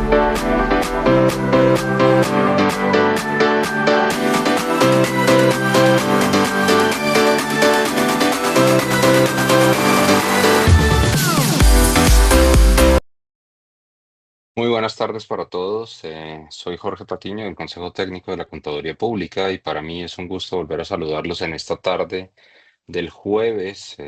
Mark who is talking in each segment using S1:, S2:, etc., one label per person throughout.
S1: Muy buenas tardes para todos. Soy Jorge Patiño del Consejo Técnico de la Contaduría Pública y para mí es un gusto volver a saludarlos en esta tarde del jueves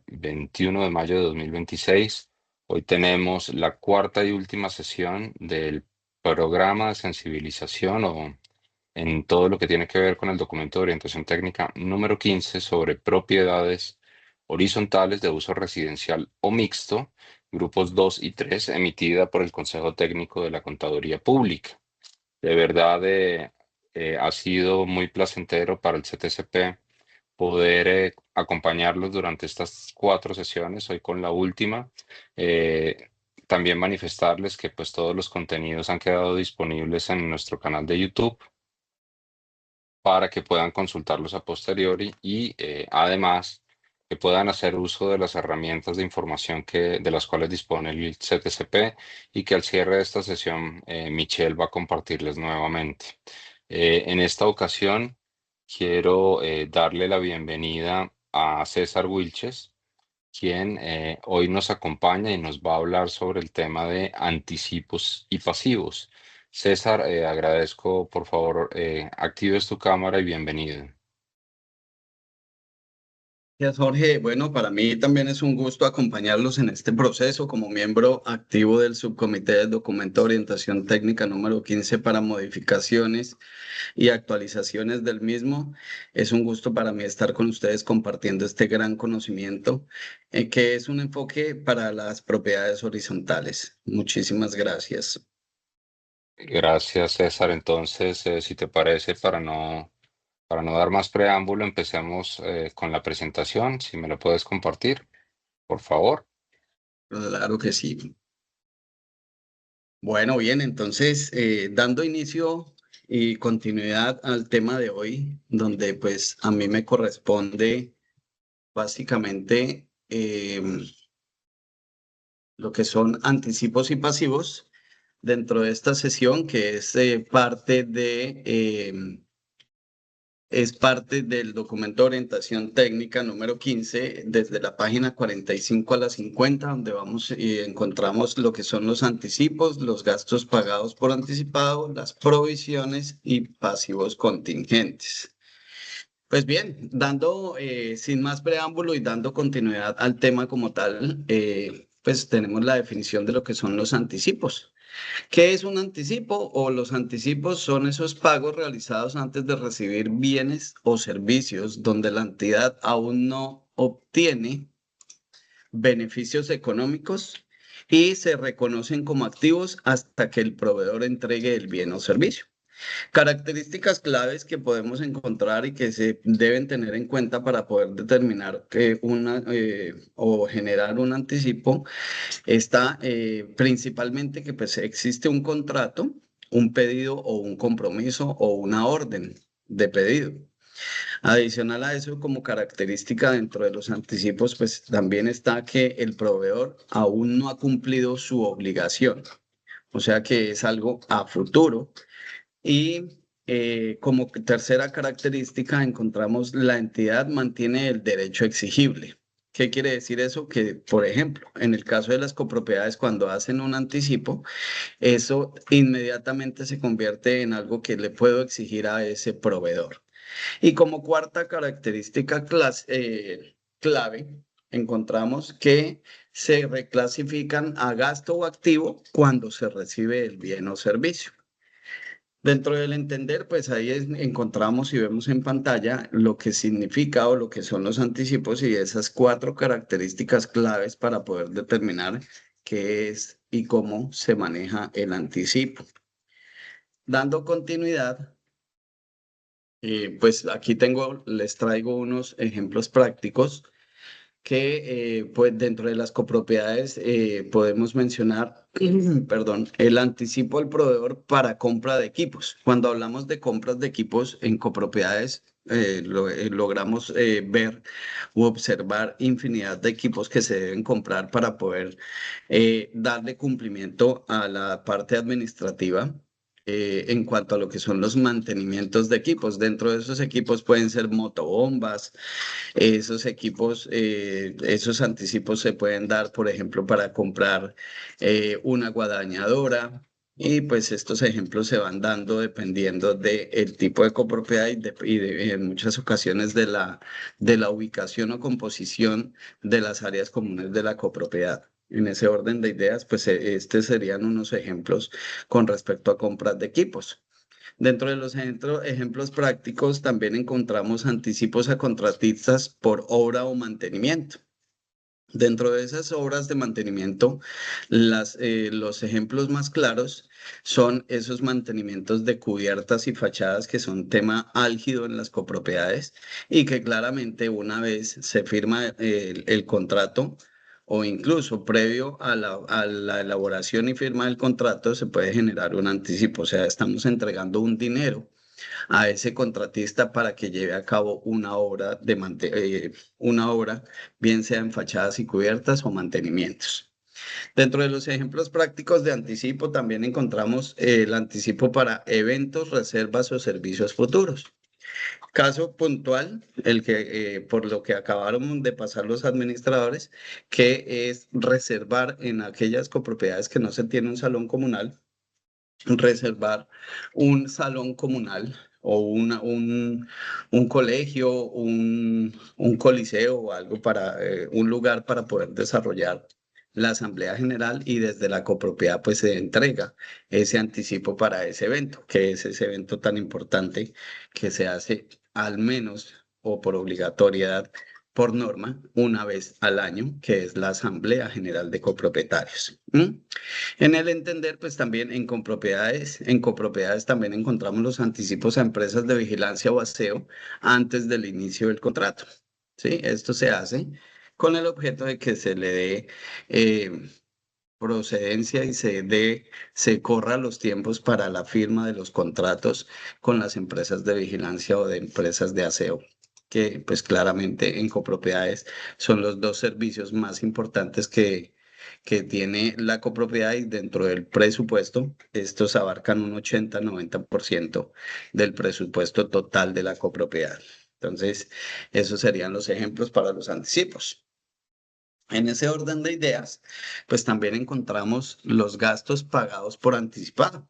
S1: 21 de mayo de 2026. Hoy tenemos la cuarta y última sesión del programa de sensibilización o en todo lo que tiene que ver con el documento de orientación técnica número 15 sobre propiedades horizontales de uso residencial o mixto, grupos 2 y 3, emitida por el Consejo Técnico de la Contaduría Pública. De verdad, ha sido muy placentero para el CTCP poder acompañarlos durante estas cuatro sesiones, hoy con la última. Eh, También manifestarles que pues todos los contenidos han quedado disponibles en nuestro canal de YouTube para que puedan consultarlos a posteriori y además que puedan hacer uso de las herramientas de información de las cuales dispone el CTCP y que al cierre de esta sesión Michelle va a compartirles nuevamente. En esta ocasión quiero darle la bienvenida a César Wilches, quien hoy nos acompaña y nos va a hablar sobre el tema de anticipos y pasivos. César, agradezco, por favor, actives tu cámara y bienvenido.
S2: Gracias, Jorge. Bueno, para mí también es un gusto acompañarlos en este proceso como miembro activo del subcomité del documento de orientación técnica número 15 para modificaciones y actualizaciones del mismo. Es un gusto para mí estar con ustedes compartiendo este gran conocimiento, que es un enfoque para las propiedades horizontales. Muchísimas gracias.
S1: Gracias, César. Entonces, si te parece, para no dar más preámbulo, empecemos con la presentación. Si me lo puedes compartir, por favor.
S2: Claro que sí. Bueno, bien, entonces, dando inicio y continuidad al tema de hoy, donde pues a mí me corresponde básicamente lo que son anticipos y pasivos dentro de esta sesión, que es es parte del documento de orientación técnica número 15, desde la página 45 a la 50, donde vamos y encontramos lo que son los anticipos, los gastos pagados por anticipado, las provisiones y pasivos contingentes. Pues bien, dando sin más preámbulo y dando continuidad al tema como tal, pues tenemos la definición de lo que son los anticipos. ¿Qué es un anticipo? O los anticipos son esos pagos realizados antes de recibir bienes o servicios donde la entidad aún no obtiene beneficios económicos y se reconocen como activos hasta que el proveedor entregue el bien o servicio. Características claves que podemos encontrar y que se deben tener en cuenta para poder determinar que o generar un anticipo está principalmente que pues, existe un contrato, un pedido o un compromiso o una orden de pedido. Adicional a eso, como característica dentro de los anticipos, pues también está que el proveedor aún no ha cumplido su obligación, o sea que es algo a futuro. Y como tercera característica encontramos la entidad mantiene el derecho exigible. ¿Qué quiere decir eso? Que, por ejemplo, en el caso de las copropiedades, cuando hacen un anticipo, eso inmediatamente se convierte en algo que le puedo exigir a ese proveedor. Y como cuarta característica clave, encontramos que se reclasifican a gasto o activo cuando se recibe el bien o servicio. Dentro del entender, pues ahí encontramos y vemos en pantalla lo que significa o lo que son los anticipos y esas cuatro características claves para poder determinar qué es y cómo se maneja el anticipo. Dando continuidad, pues aquí les traigo unos ejemplos prácticos que pues dentro de las copropiedades podemos mencionar, perdón, el anticipo al proveedor para compra de equipos. Cuando hablamos de compras de equipos en copropiedades, logramos ver u observar infinidad de equipos que se deben comprar para poder darle cumplimiento a la parte administrativa. En cuanto a lo que son los mantenimientos de equipos, dentro de esos equipos pueden ser motobombas, esos equipos, esos anticipos se pueden dar, por ejemplo, para comprar una guadañadora. Y pues estos ejemplos se van dando dependiendo del tipo de copropiedad en muchas ocasiones de la ubicación o composición de las áreas comunes de la copropiedad. En ese orden de ideas, pues estos serían unos ejemplos con respecto a compras de equipos. Dentro de los ejemplos prácticos también encontramos anticipos a contratistas por obra o mantenimiento. Dentro de esas obras de mantenimiento, los ejemplos más claros son esos mantenimientos de cubiertas y fachadas que son tema álgido en las copropiedades y que claramente una vez se firma el contrato o incluso previo a la elaboración y firma del contrato se puede generar un anticipo, o sea, estamos entregando un dinero a ese contratista para que lleve a cabo una obra, bien sea en fachadas y cubiertas o mantenimientos. Dentro de los ejemplos prácticos de anticipo también encontramos el anticipo para eventos, reservas o servicios futuros. Caso puntual, el que por lo que acabaron de pasar los administradores, que es reservar en aquellas copropiedades que no se tiene un salón comunal, reservar un salón comunal o un colegio, un coliseo o algo para un lugar para poder desarrollar la Asamblea General y desde la copropiedad pues se entrega ese anticipo para ese evento, que es ese evento tan importante que se hace al menos o por obligatoriedad por norma una vez al año, que es la Asamblea General de Copropietarios. ¿Mm? En el entender, pues también en copropiedades también encontramos los anticipos a empresas de vigilancia o aseo antes del inicio del contrato. ¿Sí? Esto se hace con el objeto de que se le dé procedencia y se corra los tiempos para la firma de los contratos con las empresas de vigilancia o de empresas de aseo, que pues claramente en copropiedades son los dos servicios más importantes que tiene la copropiedad y dentro del presupuesto, estos abarcan un 80-90% del presupuesto total de la copropiedad. Entonces, esos serían los ejemplos para los anticipos. En ese orden de ideas, pues también encontramos los gastos pagados por anticipado.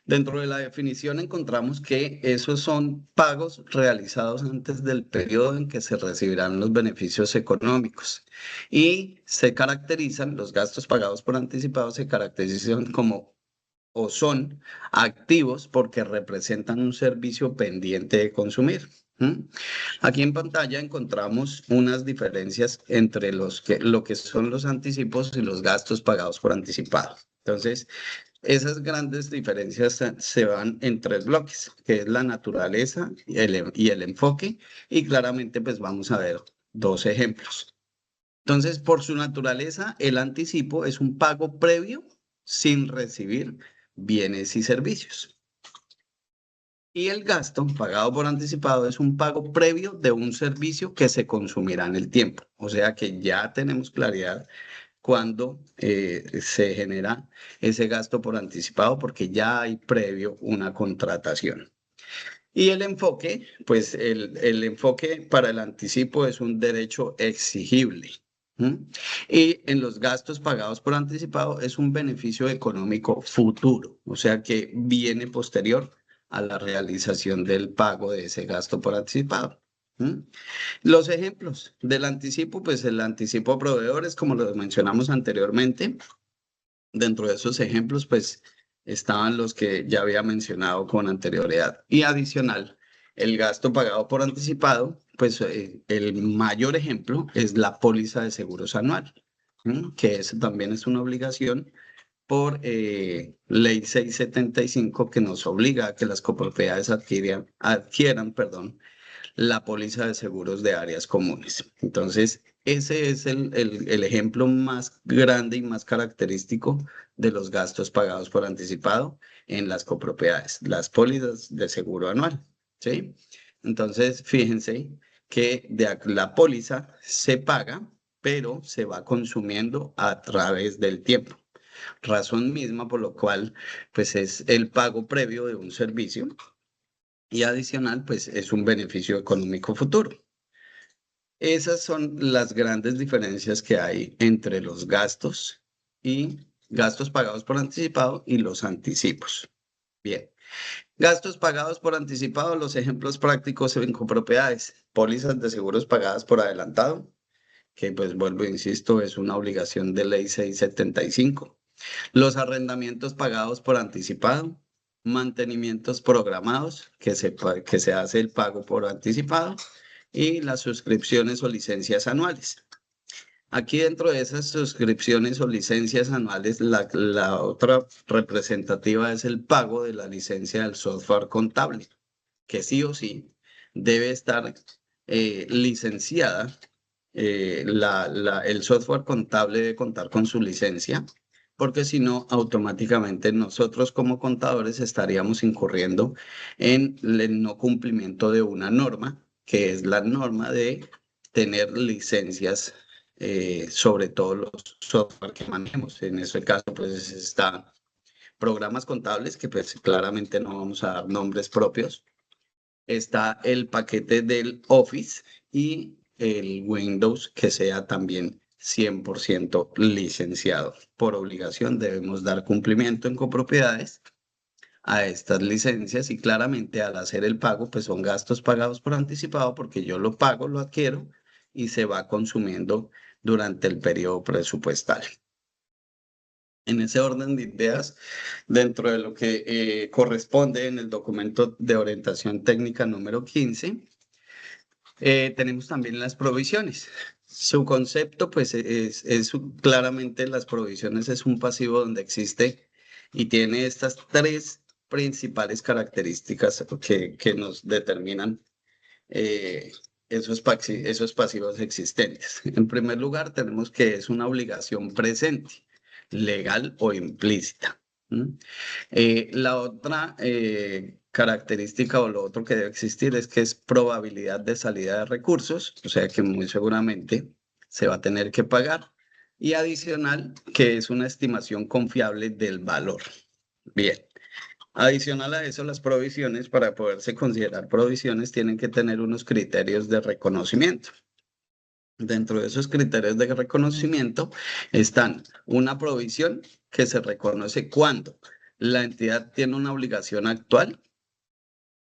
S2: Dentro de la definición encontramos que esos son pagos realizados antes del periodo en que se recibirán los beneficios económicos y se caracterizan, los gastos pagados por anticipado se caracterizan como o son activos porque representan un servicio pendiente de consumir. ¿Mm? Aquí en pantalla encontramos unas diferencias entre lo que son los anticipos y los gastos pagados por anticipado. Entonces, esas grandes diferencias se van en tres bloques, que es la naturaleza y el enfoque, y claramente pues vamos a ver dos ejemplos. Entonces, por su naturaleza, el anticipo es un pago previo sin recibir bienes y servicios. Y el gasto pagado por anticipado es un pago previo de un servicio que se consumirá en el tiempo. O sea que ya tenemos claridad cuando se genera ese gasto por anticipado porque ya hay previo una contratación. Y el enfoque, pues el enfoque para el anticipo es un derecho exigible. ¿Mm? Y en los gastos pagados por anticipado es un beneficio económico futuro, o sea que viene posterior a la realización del pago de ese gasto por anticipado. ¿Mm? Los ejemplos del anticipo, pues el anticipo a proveedores, como lo mencionamos anteriormente, dentro de esos ejemplos, pues estaban los que ya había mencionado con anterioridad. Y adicional, el gasto pagado por anticipado, pues el mayor ejemplo es la póliza de seguros anual, ¿m? Que eso también es una obligación por ley 675 que nos obliga a que las copropiedades adquieran, perdón, la póliza de seguros de áreas comunes. Entonces, ese es el ejemplo más grande y más característico de los gastos pagados por anticipado en las copropiedades, las pólizas de seguro anual. ¿Sí? Entonces, fíjense que la póliza se paga, pero se va consumiendo a través del tiempo. Razón misma por lo cual, pues es el pago previo de un servicio y adicional, pues es un beneficio económico futuro. Esas son las grandes diferencias que hay entre los gastos y gastos pagados por anticipado y los anticipos. Bien, gastos pagados por anticipado, los ejemplos prácticos en copropiedades, pólizas de seguros pagadas por adelantado, que pues vuelvo e insisto, es una obligación de ley 675. Los arrendamientos pagados por anticipado, mantenimientos programados, que se hace el pago por anticipado, y las suscripciones o licencias anuales. Aquí dentro de esas suscripciones o licencias anuales, la otra representativa es el pago de la licencia del software contable, que sí o sí debe estar licenciada. El software contable debe contar con su licencia, porque si no, automáticamente nosotros como contadores estaríamos incurriendo en el no cumplimiento de una norma, que es la norma de tener licencias sobre todos los software que manejemos. En ese caso, pues está programas contables, que pues claramente no vamos a dar nombres propios. Está el paquete del Office y el Windows que sea también 100% licenciado. Por obligación debemos dar cumplimiento en copropiedades a estas licencias y claramente al hacer el pago, pues son gastos pagados por anticipado porque yo lo pago, lo adquiero y se va consumiendo durante el periodo presupuestal. En ese orden de ideas, dentro de lo que corresponde en el documento de orientación técnica número 15, tenemos también las provisiones. Su concepto, pues, claramente las provisiones es un pasivo donde existe y tiene estas tres principales características que nos determinan eh, esos pasivos existentes. En primer lugar, tenemos que es una obligación presente, legal o implícita. ¿Mm? La otra característica o lo otro que debe existir es que es probabilidad de salida de recursos, o sea que muy seguramente se va a tener que pagar. Y adicional, que es una estimación confiable del valor. Bien. Adicional a eso, las provisiones, para poderse considerar provisiones, tienen que tener unos criterios de reconocimiento. Dentro de esos criterios de reconocimiento están una provisión que se reconoce cuando la entidad tiene una obligación actual.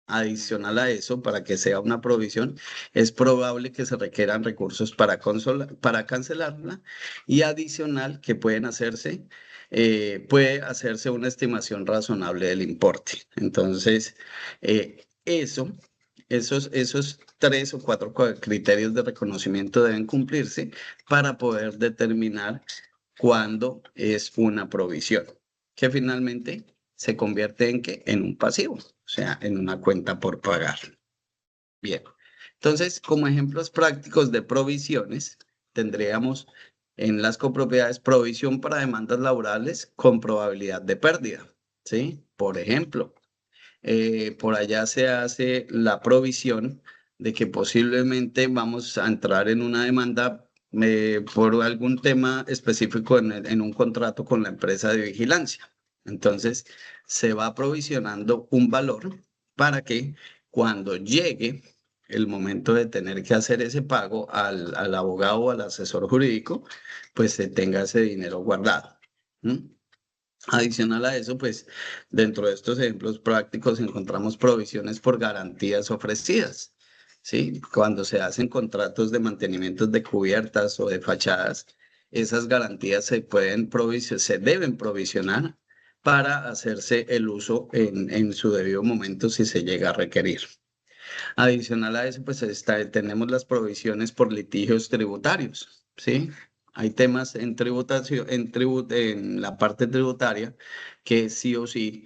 S2: Adicional a eso, para que sea una provisión, es probable que se requieran recursos para cancelarla y adicional que puede hacerse una estimación razonable del importe. Entonces, esos tres o cuatro criterios de reconocimiento deben cumplirse para poder determinar cuándo es una provisión, que finalmente se convierte en ¿qué? En un pasivo, o sea, en una cuenta por pagar. Bien, entonces, como ejemplos prácticos de provisiones, tendríamos en las copropiedades provisión para demandas laborales con probabilidad de pérdida, ¿sí? Por ejemplo, por allá se hace la provisión de que posiblemente vamos a entrar en una demanda por algún tema específico en un contrato con la empresa de vigilancia. Entonces, se va provisionando un valor para que cuando llegue el momento de tener que hacer ese pago al abogado o al asesor jurídico, pues se tenga ese dinero guardado. ¿Mm? Adicional a eso, pues dentro de estos ejemplos prácticos encontramos provisiones por garantías ofrecidas, ¿sí? Cuando se hacen contratos de mantenimientos de cubiertas o de fachadas, esas garantías se deben provisionar para hacerse el uso en su debido momento si se llega a requerir. Adicional a eso, pues tenemos las provisiones por litigios tributarios, ¿sí? Hay temas en tributación, en la parte tributaria que sí o sí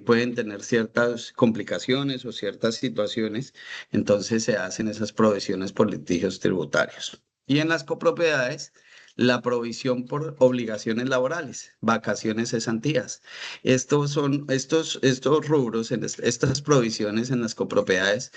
S2: pueden tener ciertas complicaciones o ciertas situaciones, entonces se hacen esas provisiones por litigios tributarios. Y en las copropiedades, la provisión por obligaciones laborales, vacaciones, cesantías. Estos rubros, estas provisiones en las copropiedades,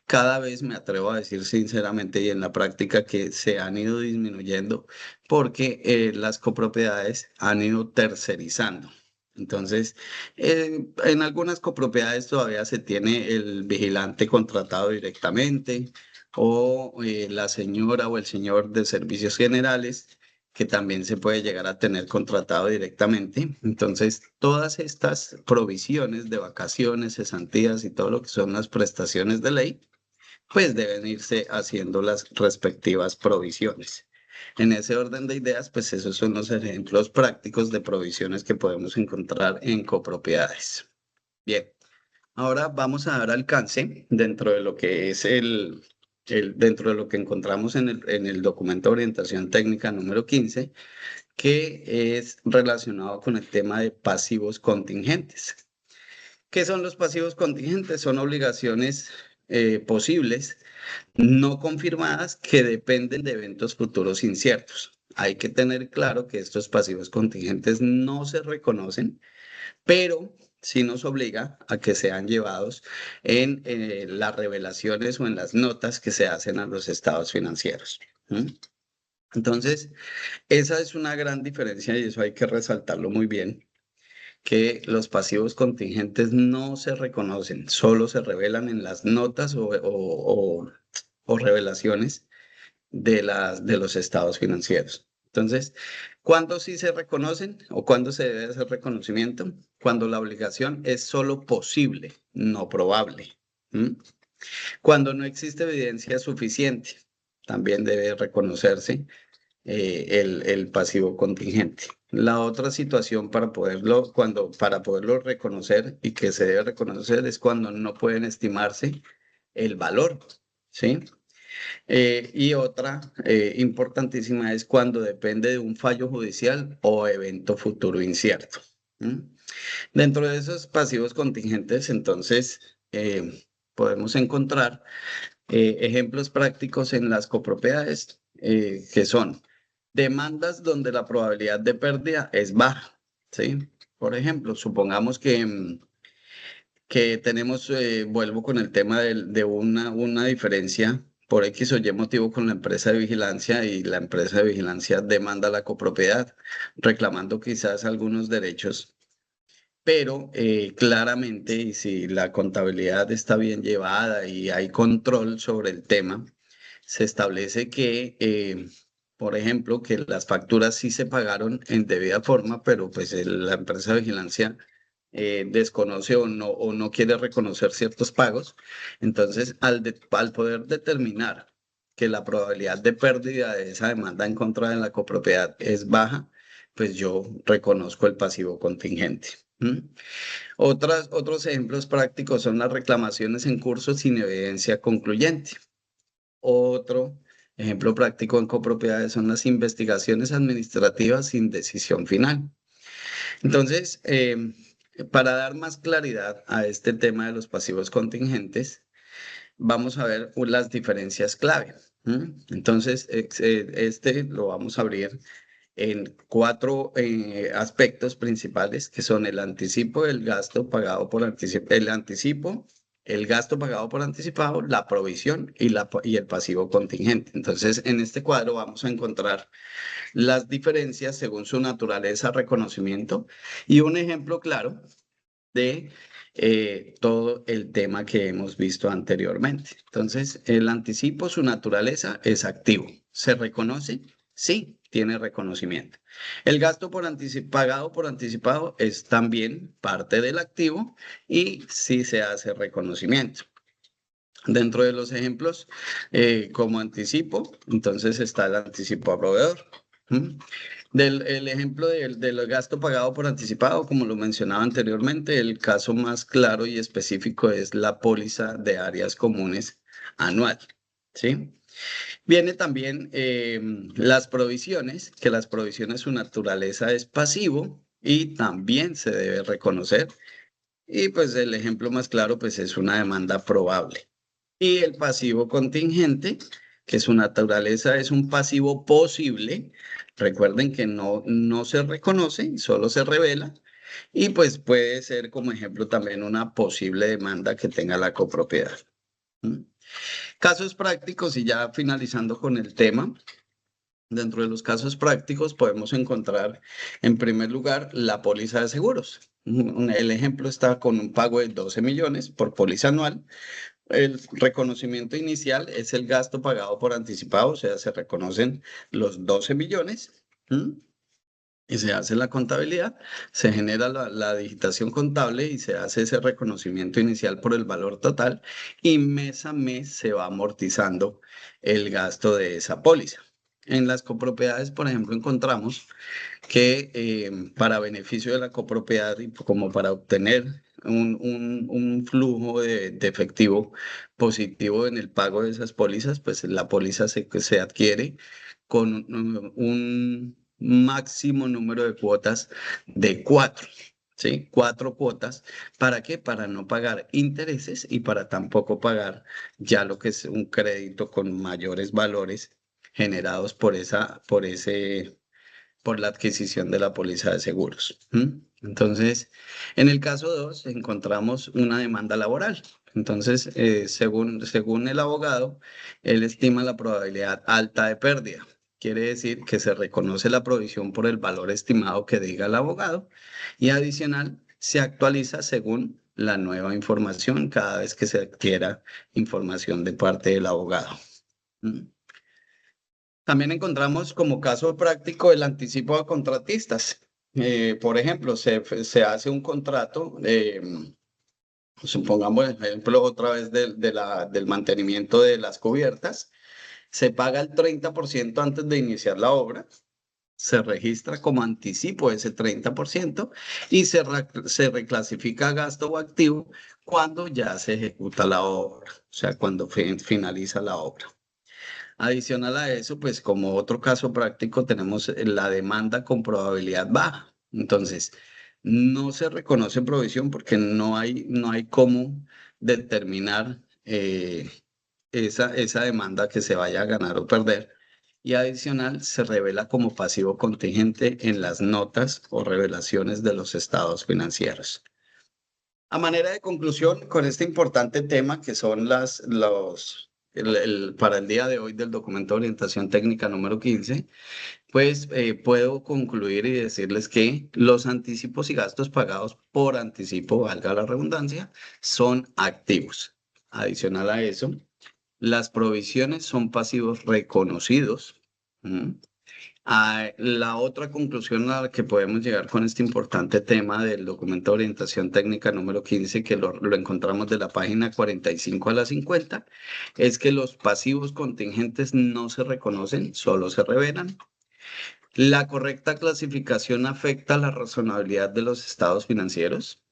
S2: cada vez me atrevo a decir sinceramente y en la práctica que se han ido disminuyendo porque las copropiedades han ido tercerizando. Entonces, en algunas copropiedades todavía se tiene el vigilante contratado directamente o la señora o el señor de servicios generales que también se puede llegar a tener contratado directamente. Entonces, todas estas provisiones de vacaciones, cesantías y todo lo que son las prestaciones de ley, pues deben irse haciendo las respectivas provisiones. En ese orden de ideas, pues esos son los ejemplos prácticos de provisiones que podemos encontrar en copropiedades. Bien, ahora vamos a dar alcance dentro de lo que es dentro de lo que encontramos en el documento de orientación técnica número 15, que es relacionado con el tema de pasivos contingentes. ¿Qué son los pasivos contingentes? Son obligaciones posibles no confirmadas que dependen de eventos futuros inciertos. Hay que tener claro que estos pasivos contingentes no se reconocen, pero sí nos obliga a que sean llevados en las revelaciones o en las notas que se hacen a los estados financieros. ¿Mm? Entonces, esa es una gran diferencia y eso hay que resaltarlo muy bien, que los pasivos contingentes no se reconocen, solo se revelan en las notas o revelaciones de los estados financieros. Entonces, ¿cuándo sí se reconocen o cuándo se debe hacer reconocimiento? Cuando la obligación es solo posible, no probable. ¿Mm? Cuando no existe evidencia suficiente, también debe reconocerse el pasivo contingente. La otra situación para poderlo reconocer y que se debe reconocer es cuando no pueden estimarse el valor, ¿sí? Y otra importantísima es cuando depende de un fallo judicial o evento futuro incierto. ¿Mm? Dentro de esos pasivos contingentes, entonces, podemos encontrar ejemplos prácticos en las copropiedades que son demandas donde la probabilidad de pérdida es baja, ¿sí? Por ejemplo, supongamos que tenemos, vuelvo con el tema de una diferencia por X o Y motivo con la empresa de vigilancia y la empresa de vigilancia demanda la copropiedad, reclamando quizás algunos derechos, pero claramente, y si la contabilidad está bien llevada y hay control sobre el tema, se establece que, por ejemplo, que las facturas sí se pagaron en debida forma, pero pues la empresa de vigilancia desconoce o no quiere reconocer ciertos pagos. Entonces, al poder determinar que la probabilidad de pérdida de esa demanda en contra de la copropiedad es baja, pues yo reconozco el pasivo contingente. ¿Mm? Otros ejemplos prácticos son las reclamaciones en curso sin evidencia concluyente. Otro ejemplo práctico en copropiedades son las investigaciones administrativas sin decisión final. Entonces, para dar más claridad a este tema de los pasivos contingentes, vamos a ver las diferencias clave. ¿Mm? Entonces, este lo vamos a abrir en cuatro aspectos principales, que son el anticipo, el gasto pagado por anticipo, el gasto pagado por anticipado, la provisión y el pasivo contingente. Entonces, en este cuadro vamos a encontrar las diferencias según su naturaleza, reconocimiento y un ejemplo claro de todo el tema que hemos visto anteriormente. Entonces, el anticipo, su naturaleza es activo. ¿Se reconoce? Sí, tiene reconocimiento. El gasto pagado por anticipado es también parte del activo y sí se hace reconocimiento. Dentro de los ejemplos, como anticipo, entonces está el anticipo a proveedor. ¿Mm? El ejemplo del gasto pagado por anticipado, como lo mencionaba anteriormente, el caso más claro y específico es la póliza de áreas comunes anual, ¿sí? Viene también las provisiones, que las provisiones su naturaleza es pasivo y también se debe reconocer. Y pues el ejemplo más claro pues es una demanda probable. Y el pasivo contingente, que su naturaleza es un pasivo posible. Recuerden que no se reconoce, solo se revela. Y pues puede ser como ejemplo también una posible demanda que tenga la copropiedad. ¿Mm? Casos prácticos y ya finalizando con el tema. Dentro de los casos prácticos podemos encontrar, en primer lugar, la póliza de seguros. El ejemplo está con un pago de 12 millones por póliza anual. El reconocimiento inicial es el gasto pagado por anticipado, o sea, se reconocen los 12 millones. ¿M? Y se hace la contabilidad, se genera la digitación contable y se hace ese reconocimiento inicial por el valor total y mes a mes se va amortizando el gasto de esa póliza. En las copropiedades, por ejemplo, encontramos que para beneficio de la copropiedad y como para obtener un flujo de efectivo positivo en el pago de esas pólizas, pues la póliza se adquiere con un máximo número de cuotas de cuatro. ¿Sí? Cuatro cuotas. ¿Para qué? Para no pagar intereses y para tampoco pagar ya lo que es un crédito con mayores valores generados por la adquisición de la póliza de seguros. ¿M? Entonces, en el caso 2 encontramos una demanda laboral. Entonces, según el abogado, él estima la probabilidad alta de pérdida. Quiere decir que se reconoce la provisión por el valor estimado que diga el abogado y adicional se actualiza según la nueva información cada vez que se adquiera información de parte del abogado. ¿M? También encontramos como caso práctico el anticipo a contratistas. Por ejemplo, se hace un contrato, supongamos el ejemplo otra vez del mantenimiento de las cubiertas, se paga el 30% antes de iniciar la obra, se registra como anticipo ese 30% y se reclasifica a gasto o activo cuando ya se ejecuta la obra, o sea, cuando finaliza la obra. Adicional a eso, pues como otro caso práctico tenemos la demanda con probabilidad baja. Entonces, no se reconoce provisión porque no hay cómo determinar esa demanda que se vaya a ganar o perder. Y adicional, se revela como pasivo contingente en las notas o revelaciones de los estados financieros. A manera de conclusión, con este importante tema que son para el día de hoy del documento de orientación técnica número 15, pues puedo concluir y decirles que los anticipos y gastos pagados por anticipo, valga la redundancia, son activos. Adicional a eso, las provisiones son pasivos reconocidos. ¿M? La otra conclusión a la que podemos llegar con este importante tema del documento de orientación técnica número 15, que lo encontramos de la página 45 a la 50, es que los pasivos contingentes no se reconocen, solo se revelan. La correcta clasificación afecta la razonabilidad de los estados financieros.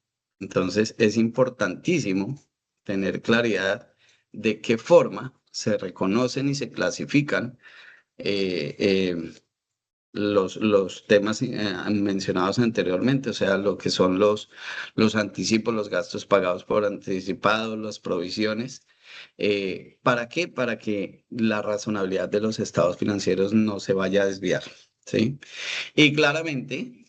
S2: Entonces, es importantísimo tener claridad de qué forma se reconocen y se clasifican eh, eh, los temas mencionados anteriormente, o sea, lo que son los anticipos, los gastos pagados por anticipado, las provisiones. ¿Para qué? Para que la razonabilidad de los estados financieros no se vaya a desviar, ¿sí? Y claramente,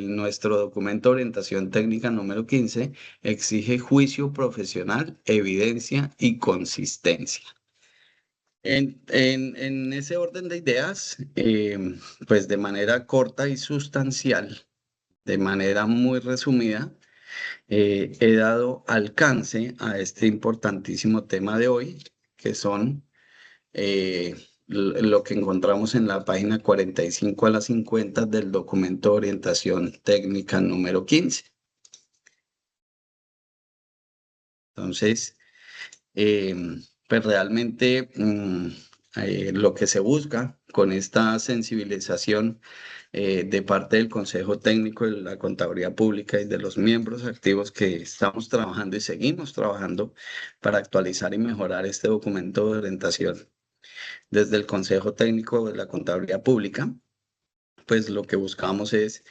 S2: nuestro documento de orientación técnica número 15 exige juicio profesional, evidencia y consistencia. En ese orden de ideas, pues de manera corta y sustancial, de manera muy resumida, he dado alcance a este importantísimo tema de hoy, que son lo que encontramos en la página 45 a la 50 del documento de orientación técnica número 15. Entonces, pues realmente lo que se busca con esta sensibilización de parte del Consejo Técnico de la Contaduría Pública y de los miembros activos que estamos trabajando y seguimos trabajando para actualizar y mejorar este documento de orientación desde el Consejo Técnico de la Contaduría Pública. Pues lo que buscamos es,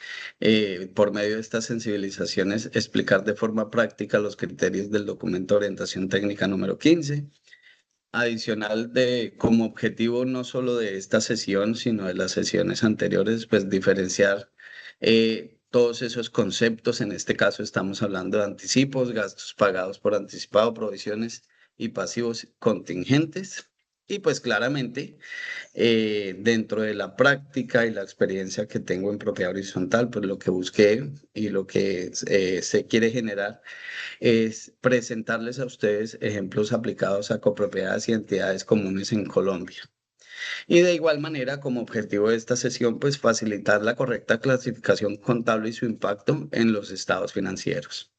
S2: por medio de estas sensibilizaciones, explicar de forma práctica los criterios del documento de orientación técnica número 15, adicional de como objetivo no solo de esta sesión, sino de las sesiones anteriores, pues diferenciar todos esos conceptos. En este caso estamos hablando de anticipos, gastos pagados por anticipado, provisiones y pasivos contingentes. Y pues claramente dentro de la práctica y la experiencia que tengo en propiedad horizontal, pues lo que busqué y lo que se quiere generar es presentarles a ustedes ejemplos aplicados a copropiedades y entidades comunes en Colombia. Y de igual manera, como objetivo de esta sesión, pues facilitar la correcta clasificación contable y su impacto en los estados financieros.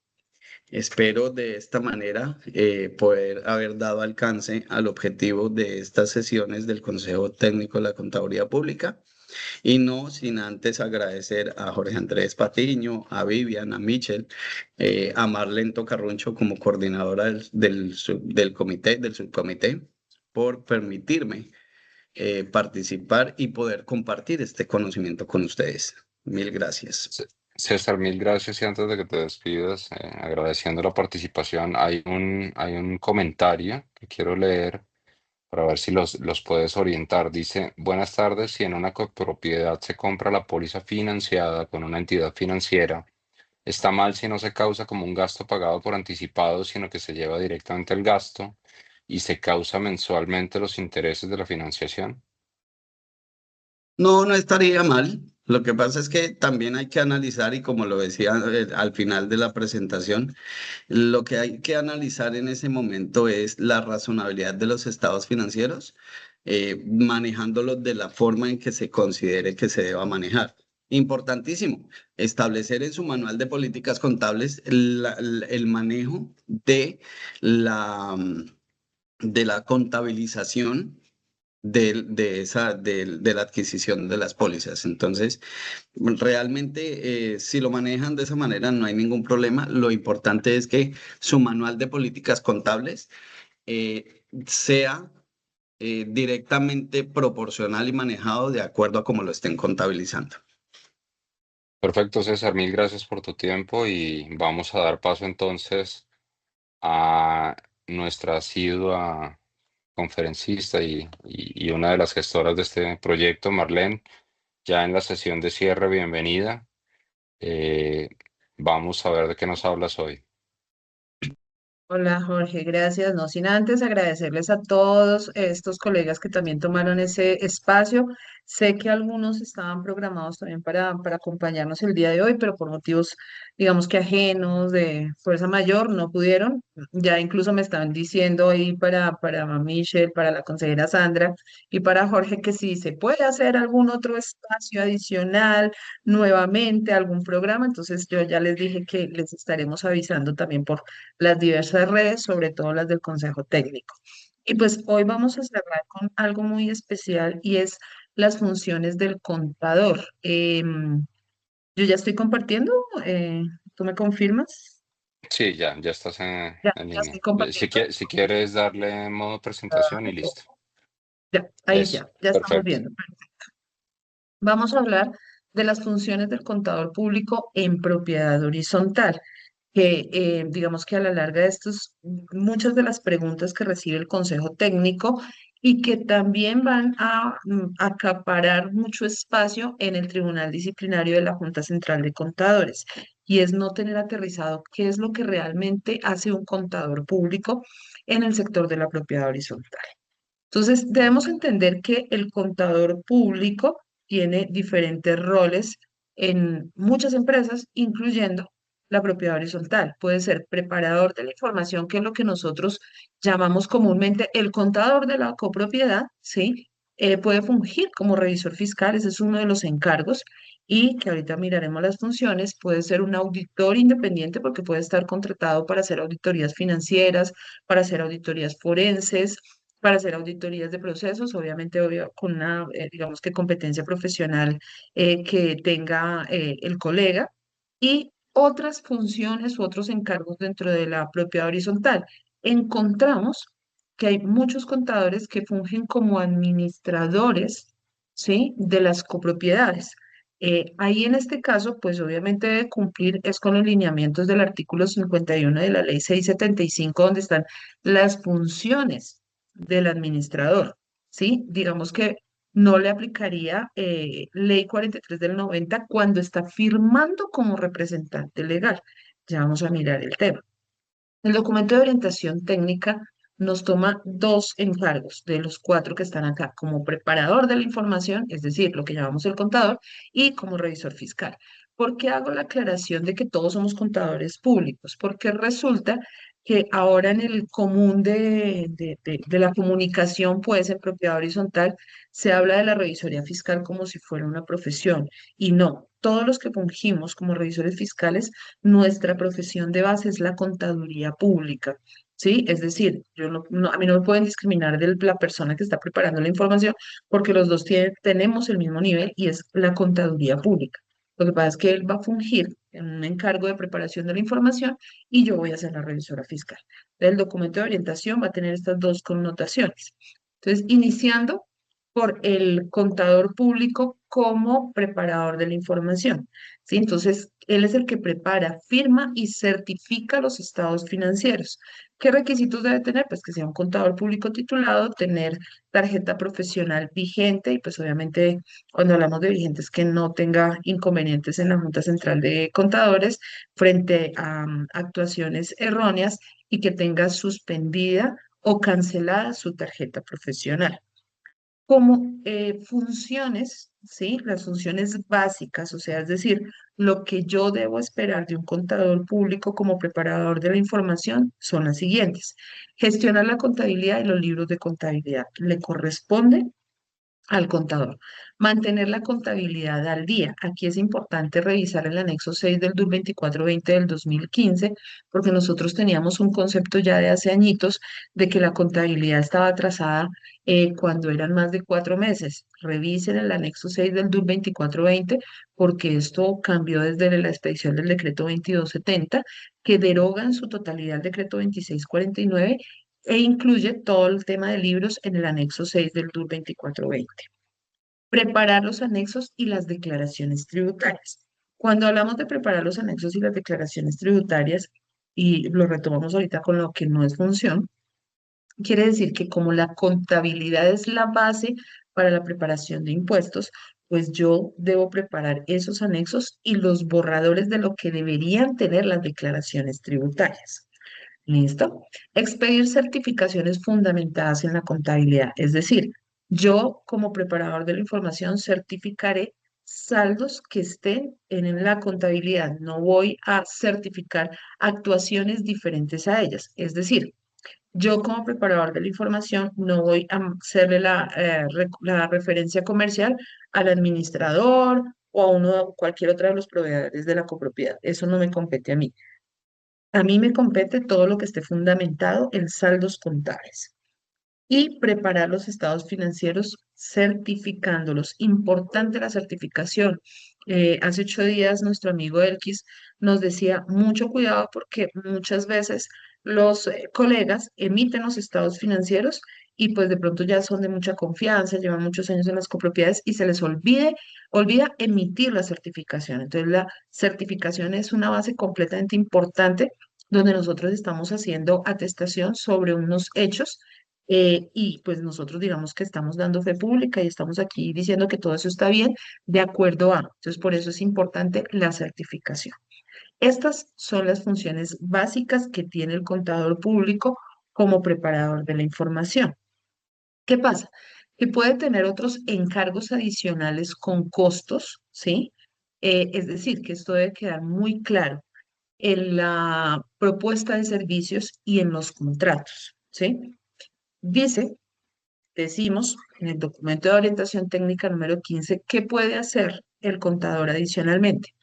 S2: Espero de esta manera poder haber dado alcance al objetivo de estas sesiones del Consejo Técnico de la Contaduría Pública y no sin antes agradecer a Jorge Andrés Patiño, a Vivian, a Michel, a Marlene Tocarruncho como coordinadora del comité, del subcomité, por permitirme participar y poder compartir este conocimiento con ustedes. Mil gracias.
S1: César, mil gracias y antes de que te despidas, agradeciendo la participación, hay un comentario que quiero leer para ver si los puedes orientar. Dice, buenas tardes, si en una copropiedad se compra la póliza financiada con una entidad financiera, está mal si no se causa como un gasto pagado por anticipado, sino que se lleva directamente el gasto y se causa mensualmente los intereses de la financiación.
S2: No, no estaría mal. Lo que pasa es que también hay que analizar, y como lo decía al final de la presentación, lo que hay que analizar en ese momento es la razonabilidad de los estados financieros, manejándolos de la forma en que se considere que se deba manejar. Importantísimo, establecer en su manual de políticas contables el manejo la, de la contabilización de la adquisición de las pólizas. Entonces, realmente, si lo manejan de esa manera, no hay ningún problema. Lo importante es que su manual de políticas contables sea directamente proporcional y manejado de acuerdo a cómo lo estén contabilizando.
S1: Perfecto, César, mil gracias por tu tiempo y vamos a dar paso entonces a nuestra asidua conferencista y una de las gestoras de este proyecto, Marlene, ya en la sesión de cierre, bienvenida. Eh, Vamos a ver de qué nos hablas hoy.
S3: Hola Jorge, gracias. No sin antes agradecerles a todos estos colegas que también tomaron ese espacio. Sé que algunos estaban programados también para acompañarnos el día de hoy, pero por motivos, digamos que ajenos de fuerza mayor, no pudieron. Ya incluso me estaban diciendo ahí para Michelle, para la consejera Sandra y para Jorge que si se puede hacer algún otro espacio adicional nuevamente, algún programa. Entonces yo ya les dije que les estaremos avisando también por las diversas redes, sobre todo las del Consejo Técnico. Y pues hoy vamos a cerrar con algo muy especial y es las funciones del contador. Yo ya estoy compartiendo, ¿tú me confirmas?
S1: Sí, ya estás
S3: Ya,
S1: en
S3: ya estoy
S1: línea.
S3: compartiendo.
S1: Si quieres darle modo presentación y listo.
S3: Ya, ahí
S1: Eso,
S3: ya estamos
S1: perfecto.
S3: viendo. Vamos a hablar de las funciones del contador público en propiedad horizontal, que digamos que a la larga de estos, muchas de las preguntas que recibe el Consejo Técnico y que también van a acaparar mucho espacio en el Tribunal Disciplinario de la Junta Central de Contadores, y es no tener aterrizado qué es lo que realmente hace un contador público en el sector de la propiedad horizontal. Entonces, debemos entender que el contador público tiene diferentes roles en muchas empresas, incluyendo la propiedad horizontal. Puede ser preparador de la información, que es lo que nosotros llamamos comúnmente el contador de la copropiedad, ¿sí? Puede fungir como revisor fiscal, ese es uno de los encargos, y que ahorita miraremos las funciones. Puede ser un auditor independiente porque puede estar contratado para hacer auditorías financieras, para hacer auditorías forenses, para hacer auditorías de procesos, obviamente con una, digamos que competencia profesional que tenga el colega, y otras funciones u otros encargos dentro de la propiedad horizontal. Encontramos que hay muchos contadores que fungen como administradores, ¿sí? De las copropiedades. Ahí en este caso, pues obviamente debe cumplir es con los lineamientos del artículo 51 de la ley 675, donde están las funciones del administrador, ¿sí? Digamos que no le aplicaría Ley 43 del 90 cuando está firmando como representante legal. Ya vamos a mirar el tema. El documento de orientación técnica nos toma dos encargos de los cuatro que están acá, como preparador de la información, es decir, lo que llamamos el contador, y como revisor fiscal. ¿Por qué hago la aclaración de que todos somos contadores públicos? Porque resulta que ahora en el común de la comunicación, pues en propiedad horizontal, se habla de la revisoría fiscal como si fuera una profesión, y no. Todos los que fungimos como revisores fiscales, nuestra profesión de base es la contaduría pública, ¿sí? Es decir, a mí no me pueden discriminar de la persona que está preparando la información porque los dos tenemos el mismo nivel y es la contaduría pública. Lo que pasa es que él va a fungir en un encargo de preparación de la información y yo voy a ser la revisora fiscal. El documento de orientación va a tener estas dos connotaciones. Entonces, iniciando por el contador público como preparador de la información. ¿Sí? Entonces, él es el que prepara, firma y certifica los estados financieros. ¿Qué requisitos debe tener? Pues que sea un contador público titulado, tener tarjeta profesional vigente y pues obviamente cuando hablamos de vigentes que no tenga inconvenientes en la Junta Central de Contadores frente a actuaciones erróneas y que tenga suspendida o cancelada su tarjeta profesional como funciones, ¿sí? Las funciones básicas, o sea, es decir, lo que yo debo esperar de un contador público como preparador de la información son las siguientes. Gestionar la contabilidad y los libros de contabilidad. Le corresponde al contador. Mantener la contabilidad al día. Aquí es importante revisar el anexo 6 del DUR 2420 del 2015, porque nosotros teníamos un concepto ya de hace añitos de que la contabilidad estaba atrasada cuando eran más de 4 meses. Revisen el anexo 6 del DUR 2420, porque esto cambió desde la expedición del decreto 2270, que deroga en su totalidad el decreto 2649 e incluye todo el tema de libros en el anexo 6 del DUR 2420. Preparar los anexos y las declaraciones tributarias. Cuando hablamos de preparar los anexos y las declaraciones tributarias, y lo retomamos ahorita con lo que no es función, quiere decir que como la contabilidad es la base para la preparación de impuestos, pues yo debo preparar esos anexos y los borradores de lo que deberían tener las declaraciones tributarias. ¿Listo? Expedir certificaciones fundamentadas en la contabilidad. Es decir, yo como preparador de la información certificaré saldos que estén en la contabilidad. No voy a certificar actuaciones diferentes a ellas. Es decir, yo como preparador de la información no voy a hacerle la referencia comercial al administrador o a uno cualquier otro de los proveedores de la copropiedad. Eso no me compete a mí. A mí me compete todo lo que esté fundamentado en saldos contables y preparar los estados financieros certificándolos. Importante la certificación. Hace 8 días nuestro amigo Elkis nos decía mucho cuidado porque muchas veces los colegas emiten los estados financieros y pues de pronto ya son de mucha confianza, llevan muchos años en las copropiedades y se les olvida emitir la certificación. Entonces la certificación es una base completamente importante donde nosotros estamos haciendo atestación sobre unos hechos y pues nosotros digamos que estamos dando fe pública y estamos aquí diciendo que todo eso está bien de acuerdo a. Entonces, por eso es importante la certificación. Estas son las funciones básicas que tiene el contador público como preparador de la información. ¿Qué pasa? Que puede tener otros encargos adicionales con costos, ¿sí? Es decir, que esto debe quedar muy claro en la propuesta de servicios y en los contratos, ¿sí? Dice Decimos en el documento de orientación técnica número 15 qué puede hacer el contador adicionalmente.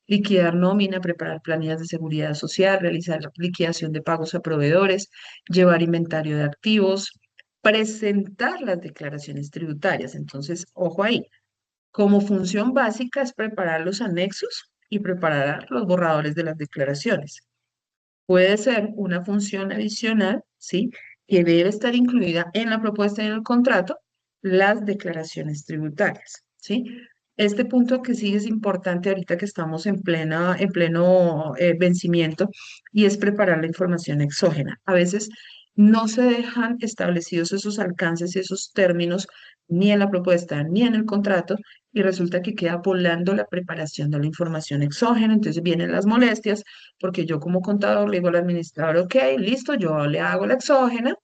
S3: Liquidar nómina, preparar planillas de seguridad social, realizar liquidación de pagos a proveedores, llevar inventario de activos, presentar las declaraciones tributarias. Entonces, ojo ahí, como función básica es preparar los anexos y preparar los borradores de las declaraciones. Puede ser una función adicional, ¿sí? Que debe estar incluida en la propuesta y en el contrato, las declaraciones tributarias, ¿sí? Este punto que sí es importante ahorita que estamos en pleno vencimiento y es preparar la información exógena. A veces no se dejan establecidos esos alcances y esos términos ni en la propuesta ni en el contrato, y resulta que queda volando la preparación de la información exógena. Entonces vienen las molestias, porque yo como contador le digo al administrador, ok, listo, yo le hago la exógena,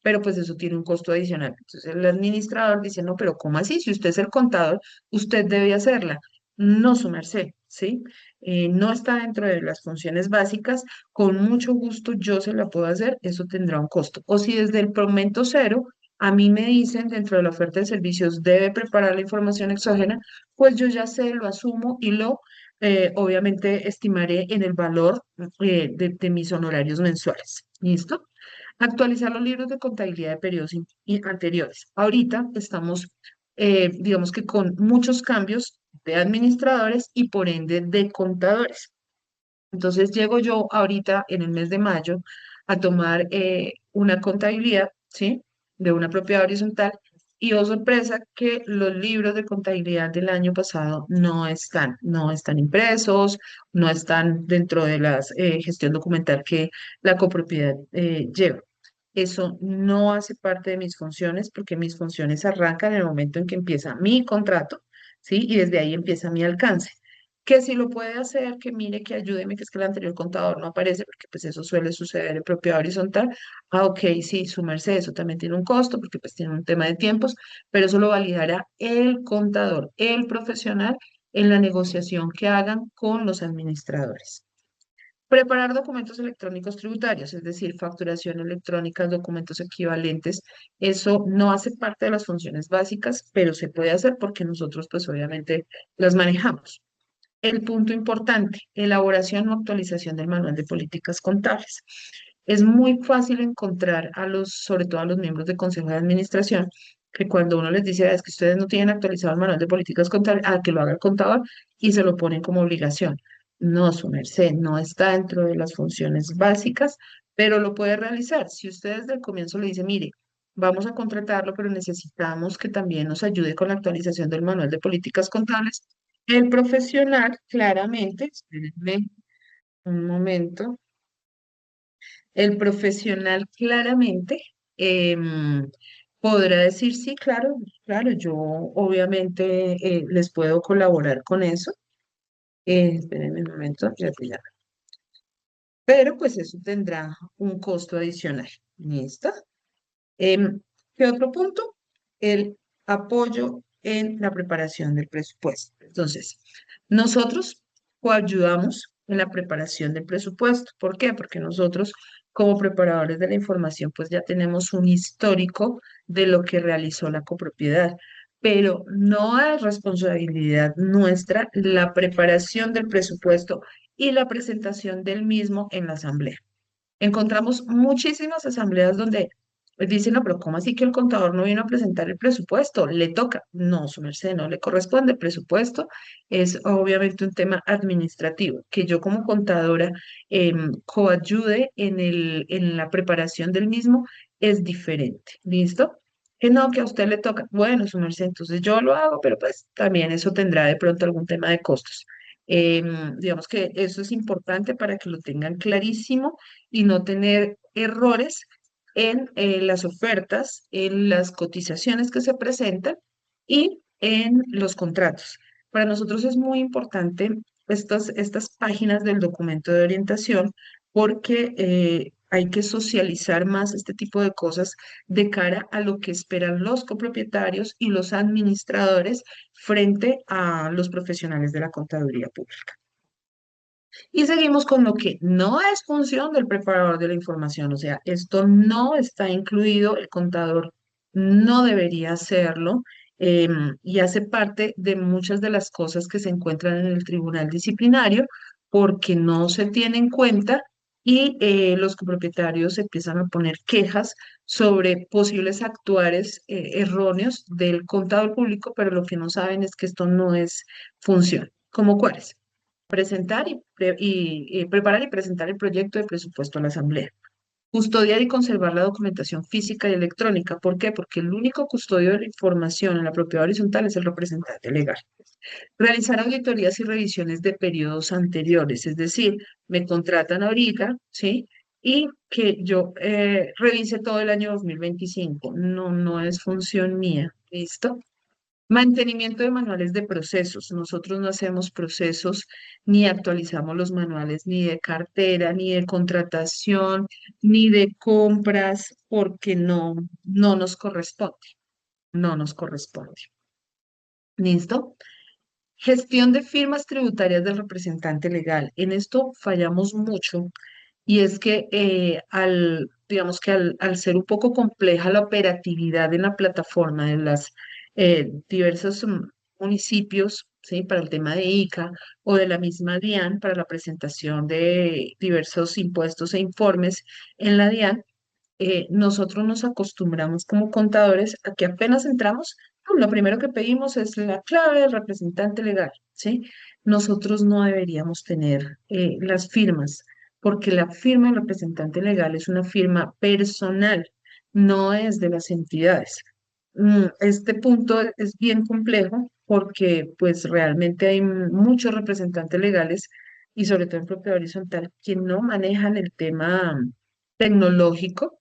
S3: pero pues eso tiene un costo adicional. Entonces el administrador dice, no, pero ¿cómo así? Si usted es el contador, usted debe hacerla. No, su merced, ¿sí? No está dentro de las funciones básicas, con mucho gusto yo se la puedo hacer, eso tendrá un costo. O si desde el momento cero a mí me dicen dentro de la oferta de servicios debe preparar la información exógena, pues yo ya sé, lo asumo y lo obviamente estimaré en el valor de mis honorarios mensuales. ¿Listo? Actualizar los libros de contabilidad de periodos anteriores. Ahorita estamos, digamos que con muchos cambios de administradores y por ende de contadores. Entonces llego yo ahorita en el mes de mayo a tomar una contabilidad, ¿sí? De una propiedad horizontal, y oh sorpresa que los libros de contabilidad del año pasado no están impresos, no están dentro de la gestión documental que la copropiedad lleva. Eso no hace parte de mis funciones porque mis funciones arrancan en el momento en que empieza mi contrato, ¿sí? Y desde ahí empieza mi alcance. Que si lo puede hacer, que mire, que ayúdeme, que es que el anterior contador no aparece, porque pues eso suele suceder en propiedad horizontal. Ah, ok, sí, su merced, eso también tiene un costo, porque pues tiene un tema de tiempos, pero eso lo validará el contador, el profesional, en la negociación que hagan con los administradores. Preparar documentos electrónicos tributarios, es decir, facturación electrónica, documentos equivalentes. Eso no hace parte de las funciones básicas, pero se puede hacer porque nosotros pues obviamente las manejamos. El punto importante, elaboración o actualización del manual de políticas contables. Es muy fácil encontrar sobre todo a los miembros del Consejo de Administración, que cuando uno les dice, "Ah, es que ustedes no tienen actualizado el manual de políticas contables, a que lo haga el contador", y se lo ponen como obligación. No, su merced, no está dentro de las funciones básicas, pero lo puede realizar. Si usted desde el comienzo le dice, mire, vamos a contratarlo, pero necesitamos que también nos ayude con la actualización del manual de políticas contables, el profesional claramente, espérenme un momento, el profesional claramente podrá decir, sí, claro, claro, yo obviamente les puedo colaborar con eso. Espérenme un momento, ya te llamo. Pero pues eso tendrá un costo adicional. ¿Listo? Em, ¿Qué otro punto? El apoyo en la preparación del presupuesto. Entonces, nosotros coayudamos en la preparación del presupuesto. ¿Por qué? Porque nosotros, como preparadores de la información, pues ya tenemos un histórico de lo que realizó la copropiedad. Pero no es responsabilidad nuestra la preparación del presupuesto y la presentación del mismo en la asamblea. Encontramos muchísimas asambleas donde dicen, no, pero ¿cómo así que el contador no vino a presentar el presupuesto? Le toca. No, su merced, no le corresponde el presupuesto. Es obviamente un tema administrativo, que yo como contadora coayude en la preparación del mismo es diferente. ¿Listo? Que no, que a usted le toca. Bueno, su merced, entonces yo lo hago, pero pues también eso tendrá de pronto algún tema de costos. Digamos que eso es importante para que lo tengan clarísimo y no tener errores en las ofertas, en las cotizaciones que se presentan y en los contratos. Para nosotros es muy importante estas páginas del documento de orientación porque hay que socializar más este tipo de cosas de cara a lo que esperan los copropietarios y los administradores frente a los profesionales de la contaduría pública. Y seguimos con lo que no es función del preparador de la información, o sea, esto no está incluido, el contador no debería hacerlo, y hace parte de muchas de las cosas que se encuentran en el tribunal disciplinario porque no se tiene en cuenta y los copropietarios empiezan a poner quejas sobre posibles actuares erróneos del contador público, pero lo que no saben es que esto no es función. ¿Cómo cuáles? Presentar y preparar y presentar el proyecto de presupuesto a la Asamblea. Custodiar y conservar la documentación física y electrónica. ¿Por qué? Porque el único custodio de la información en la propiedad horizontal es el representante legal. Realizar auditorías y revisiones de periodos anteriores, es decir, me contratan ahorita, ¿sí? y que yo revise todo el año 2025. No, no es función mía. ¿Listo? Mantenimiento de manuales de procesos. Nosotros no hacemos procesos ni actualizamos los manuales ni de cartera, ni de contratación, ni de compras, porque no, no nos corresponde. No nos corresponde. ¿Listo? Gestión de firmas tributarias del representante legal. En esto fallamos mucho y es que digamos que al ser un poco compleja la operatividad en la plataforma de las diversos municipios, ¿sí? Para el tema de ICA o de la misma DIAN para la presentación de diversos impuestos e informes en la DIAN, nosotros nos acostumbramos como contadores a que apenas entramos, lo primero que pedimos es la clave del representante legal, ¿sí? Nosotros no deberíamos tener las firmas, porque la firma del representante legal es una firma personal, no es de las entidades. Este punto es bien complejo porque pues realmente hay muchos representantes legales y sobre todo en propiedad horizontal que no manejan el tema tecnológico,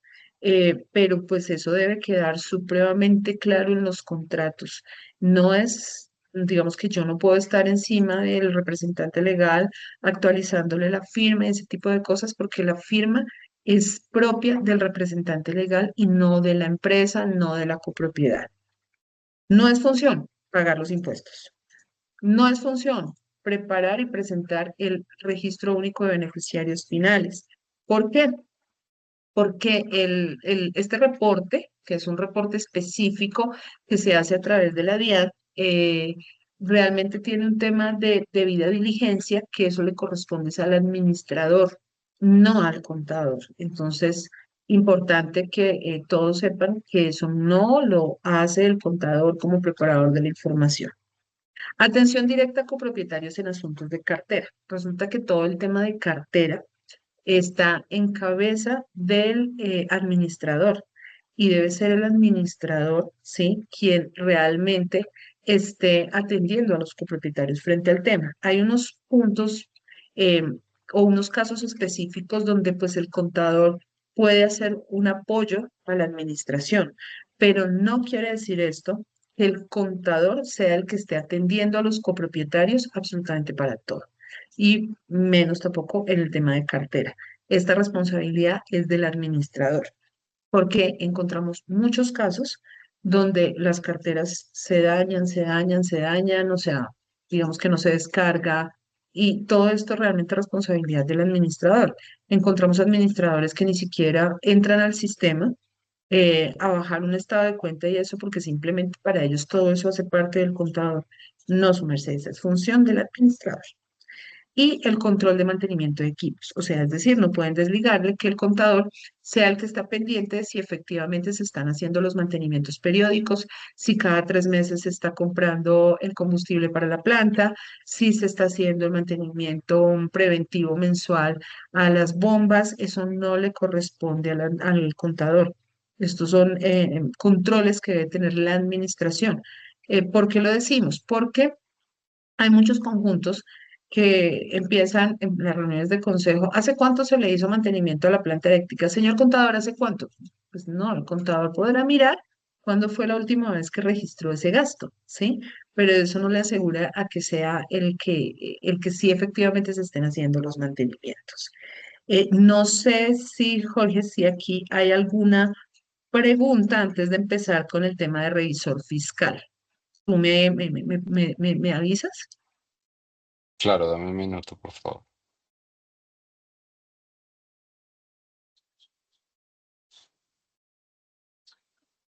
S3: pero pues eso debe quedar supremamente claro en los contratos. No es, digamos que yo no puedo estar encima del representante legal actualizándole la firma y ese tipo de cosas porque la firma es propia del representante legal y no de la empresa, no de la copropiedad. No es función pagar los impuestos. No es función preparar y presentar el registro único de beneficiarios finales. ¿Por qué? Porque este reporte, que es un reporte específico que se hace a través de la DIAN, realmente tiene un tema de debida diligencia, que eso le corresponde es al administrador, no al contador. Entonces, importante que todos sepan que eso no lo hace el contador como preparador de la información. Atención directa a copropietarios en asuntos de cartera. Resulta que todo el tema de cartera está en cabeza del administrador y debe ser el administrador, ¿sí? Quien realmente esté atendiendo a los copropietarios frente al tema. Hay unos puntos eh, o unos casos específicos donde pues el contador puede hacer un apoyo a la administración, pero no quiere decir esto que el contador sea el que esté atendiendo a los copropietarios absolutamente para todo y menos tampoco en el tema de cartera. Esta responsabilidad es del administrador, porque encontramos muchos casos donde las carteras se dañan, o sea, digamos que no se descarga y todo esto realmente es responsabilidad del administrador. Encontramos administradores que ni siquiera entran al sistema a bajar un estado de cuenta y eso porque simplemente para ellos todo eso hace parte del contador. No, su merced, es función del administrador y el control de mantenimiento de equipos. O sea, es decir, no pueden desligarle que el contador sea el que está pendiente de si efectivamente se están haciendo los mantenimientos periódicos, si cada 3 meses se está comprando el combustible para la planta, si se está haciendo el mantenimiento preventivo mensual a las bombas, eso no le corresponde al contador. Estos son controles que debe tener la administración. ¿Por qué lo decimos? Porque hay muchos conjuntos que empiezan en las reuniones de consejo. ¿Hace cuánto se le hizo mantenimiento a la planta eléctrica? Señor contador, ¿hace cuánto? Pues no, el contador podrá mirar cuándo fue la última vez que registró ese gasto, ¿sí? Pero eso no le asegura a que sea el que sí efectivamente se estén haciendo los mantenimientos. No sé si, Jorge, si aquí hay alguna pregunta antes de empezar con el tema de revisor fiscal. ¿Tú me avisas?
S1: Claro, dame un minuto, por favor.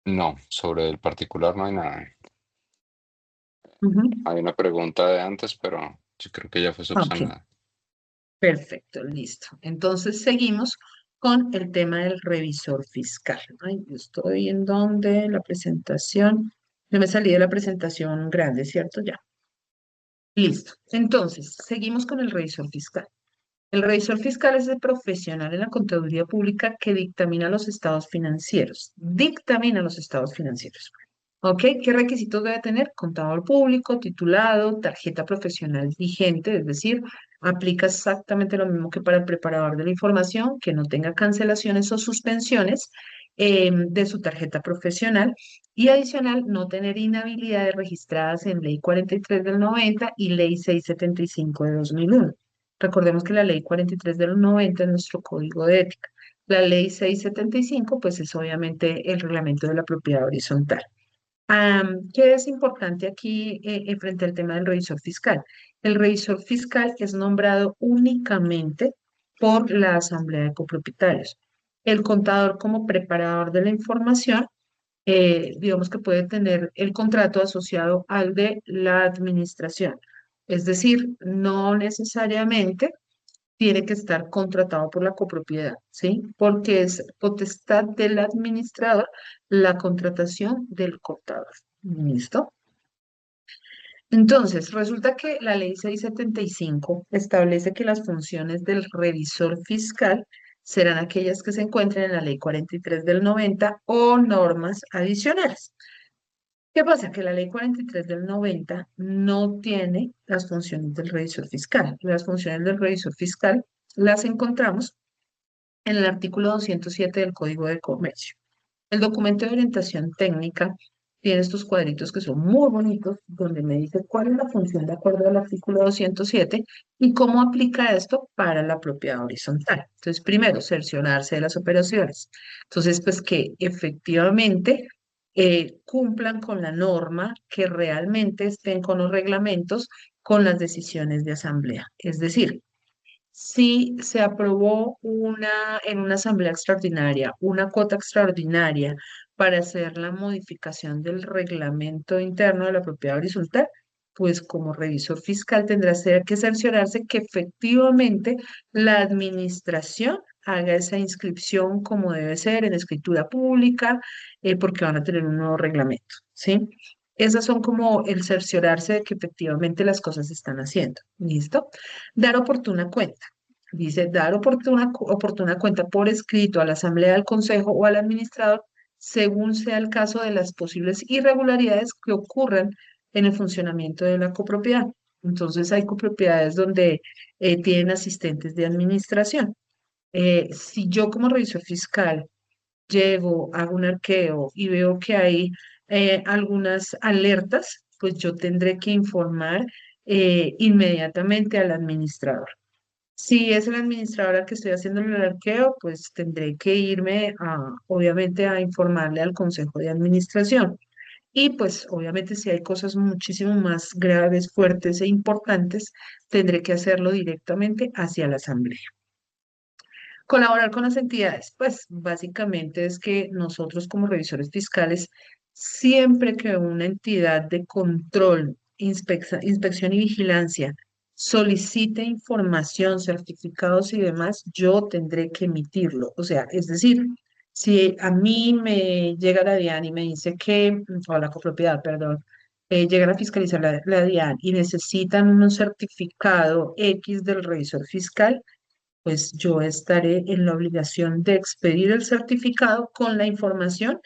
S1: No, sobre el particular no hay nada.
S3: Ujú.
S1: Hay una pregunta de antes, pero yo creo que ya fue
S3: Ok,
S1: subsanada.
S3: perfecto, listo. Entonces seguimos con el tema del revisor fiscal. Ay, yo estoy en donde la presentación, yo me salí de la presentación grande, ¿cierto? Ya. Listo. Entonces, seguimos con el revisor fiscal. El revisor fiscal es el profesional en la contaduría pública que dictamina los estados financieros. Dictamina los estados financieros. ¿Ok? ¿Qué requisitos debe tener? Contador público, titulado, tarjeta profesional vigente, es decir, Aplica exactamente lo mismo que para el preparador de la información, que no tenga cancelaciones o suspensiones de su tarjeta profesional y adicional no tener inhabilidades registradas en Ley 43 del 90 y Ley 675 de 2001. Recordemos que la Ley 43 del 90 es nuestro código de ética. La Ley 675, pues es obviamente el reglamento de la propiedad horizontal. ¿Qué es importante aquí frente al tema del revisor fiscal? El revisor fiscal es nombrado únicamente por la Asamblea de Copropietarios. El contador como preparador de la información, digamos que puede tener el contrato asociado al de la administración. Es decir, no necesariamente tiene que estar contratado por la copropiedad, ¿sí? Porque es potestad del administrador la contratación del contador. ¿Listo? Entonces, resulta que la ley 675 establece que las funciones del revisor fiscal serán aquellas que se encuentren en la ley 43 del 90 o normas adicionales. ¿Qué pasa? Que la ley 43 del 90 no tiene las funciones del revisor fiscal. Las funciones del revisor fiscal las encontramos en el artículo 207 del Código de Comercio. El documento de orientación técnica tiene estos cuadritos que son muy bonitos, donde me dice cuál es la función de acuerdo al artículo 207 y cómo aplica esto para la propiedad horizontal. Entonces, primero, cerciorarse de las operaciones. Entonces, pues que efectivamente cumplan con la norma, que realmente estén con los reglamentos, con las decisiones de asamblea. Es decir, si se aprobó en una asamblea extraordinaria, una cuota extraordinaria para hacer la modificación del reglamento interno de la propiedad horizontal, pues como revisor fiscal tendrá que cerciorarse que efectivamente la administración haga esa inscripción como debe ser en escritura pública, porque van a tener un nuevo reglamento, ¿sí? Esas son como el cerciorarse de que efectivamente las cosas se están haciendo. ¿Listo? Dar oportuna cuenta. Dice, dar oportuna cuenta por escrito a la asamblea del consejo o al administrador, según sea el caso de las posibles irregularidades que ocurran en el funcionamiento de la copropiedad. Entonces, hay copropiedades donde tienen asistentes de administración. Si yo como revisor fiscal llego, hago un arqueo y veo que hay algunas alertas, pues yo tendré que informar inmediatamente al administrador. Si es el administrador al que estoy haciendo el arqueo, pues tendré que irme obviamente, a informarle al consejo de administración. Y pues obviamente si hay cosas muchísimo más graves, fuertes e importantes, tendré que hacerlo directamente hacia la asamblea. Colaborar con las entidades, pues básicamente es que nosotros como revisores fiscales, siempre que una entidad de control, inspección y vigilancia solicite información, certificados y demás, yo tendré que emitirlo. O sea, es decir, si a mí me llega la DIAN y me dice que, o la copropiedad, perdón, llegan a fiscalizar la DIAN y necesitan un certificado X del revisor fiscal, pues yo estaré en la obligación de expedir el certificado con la información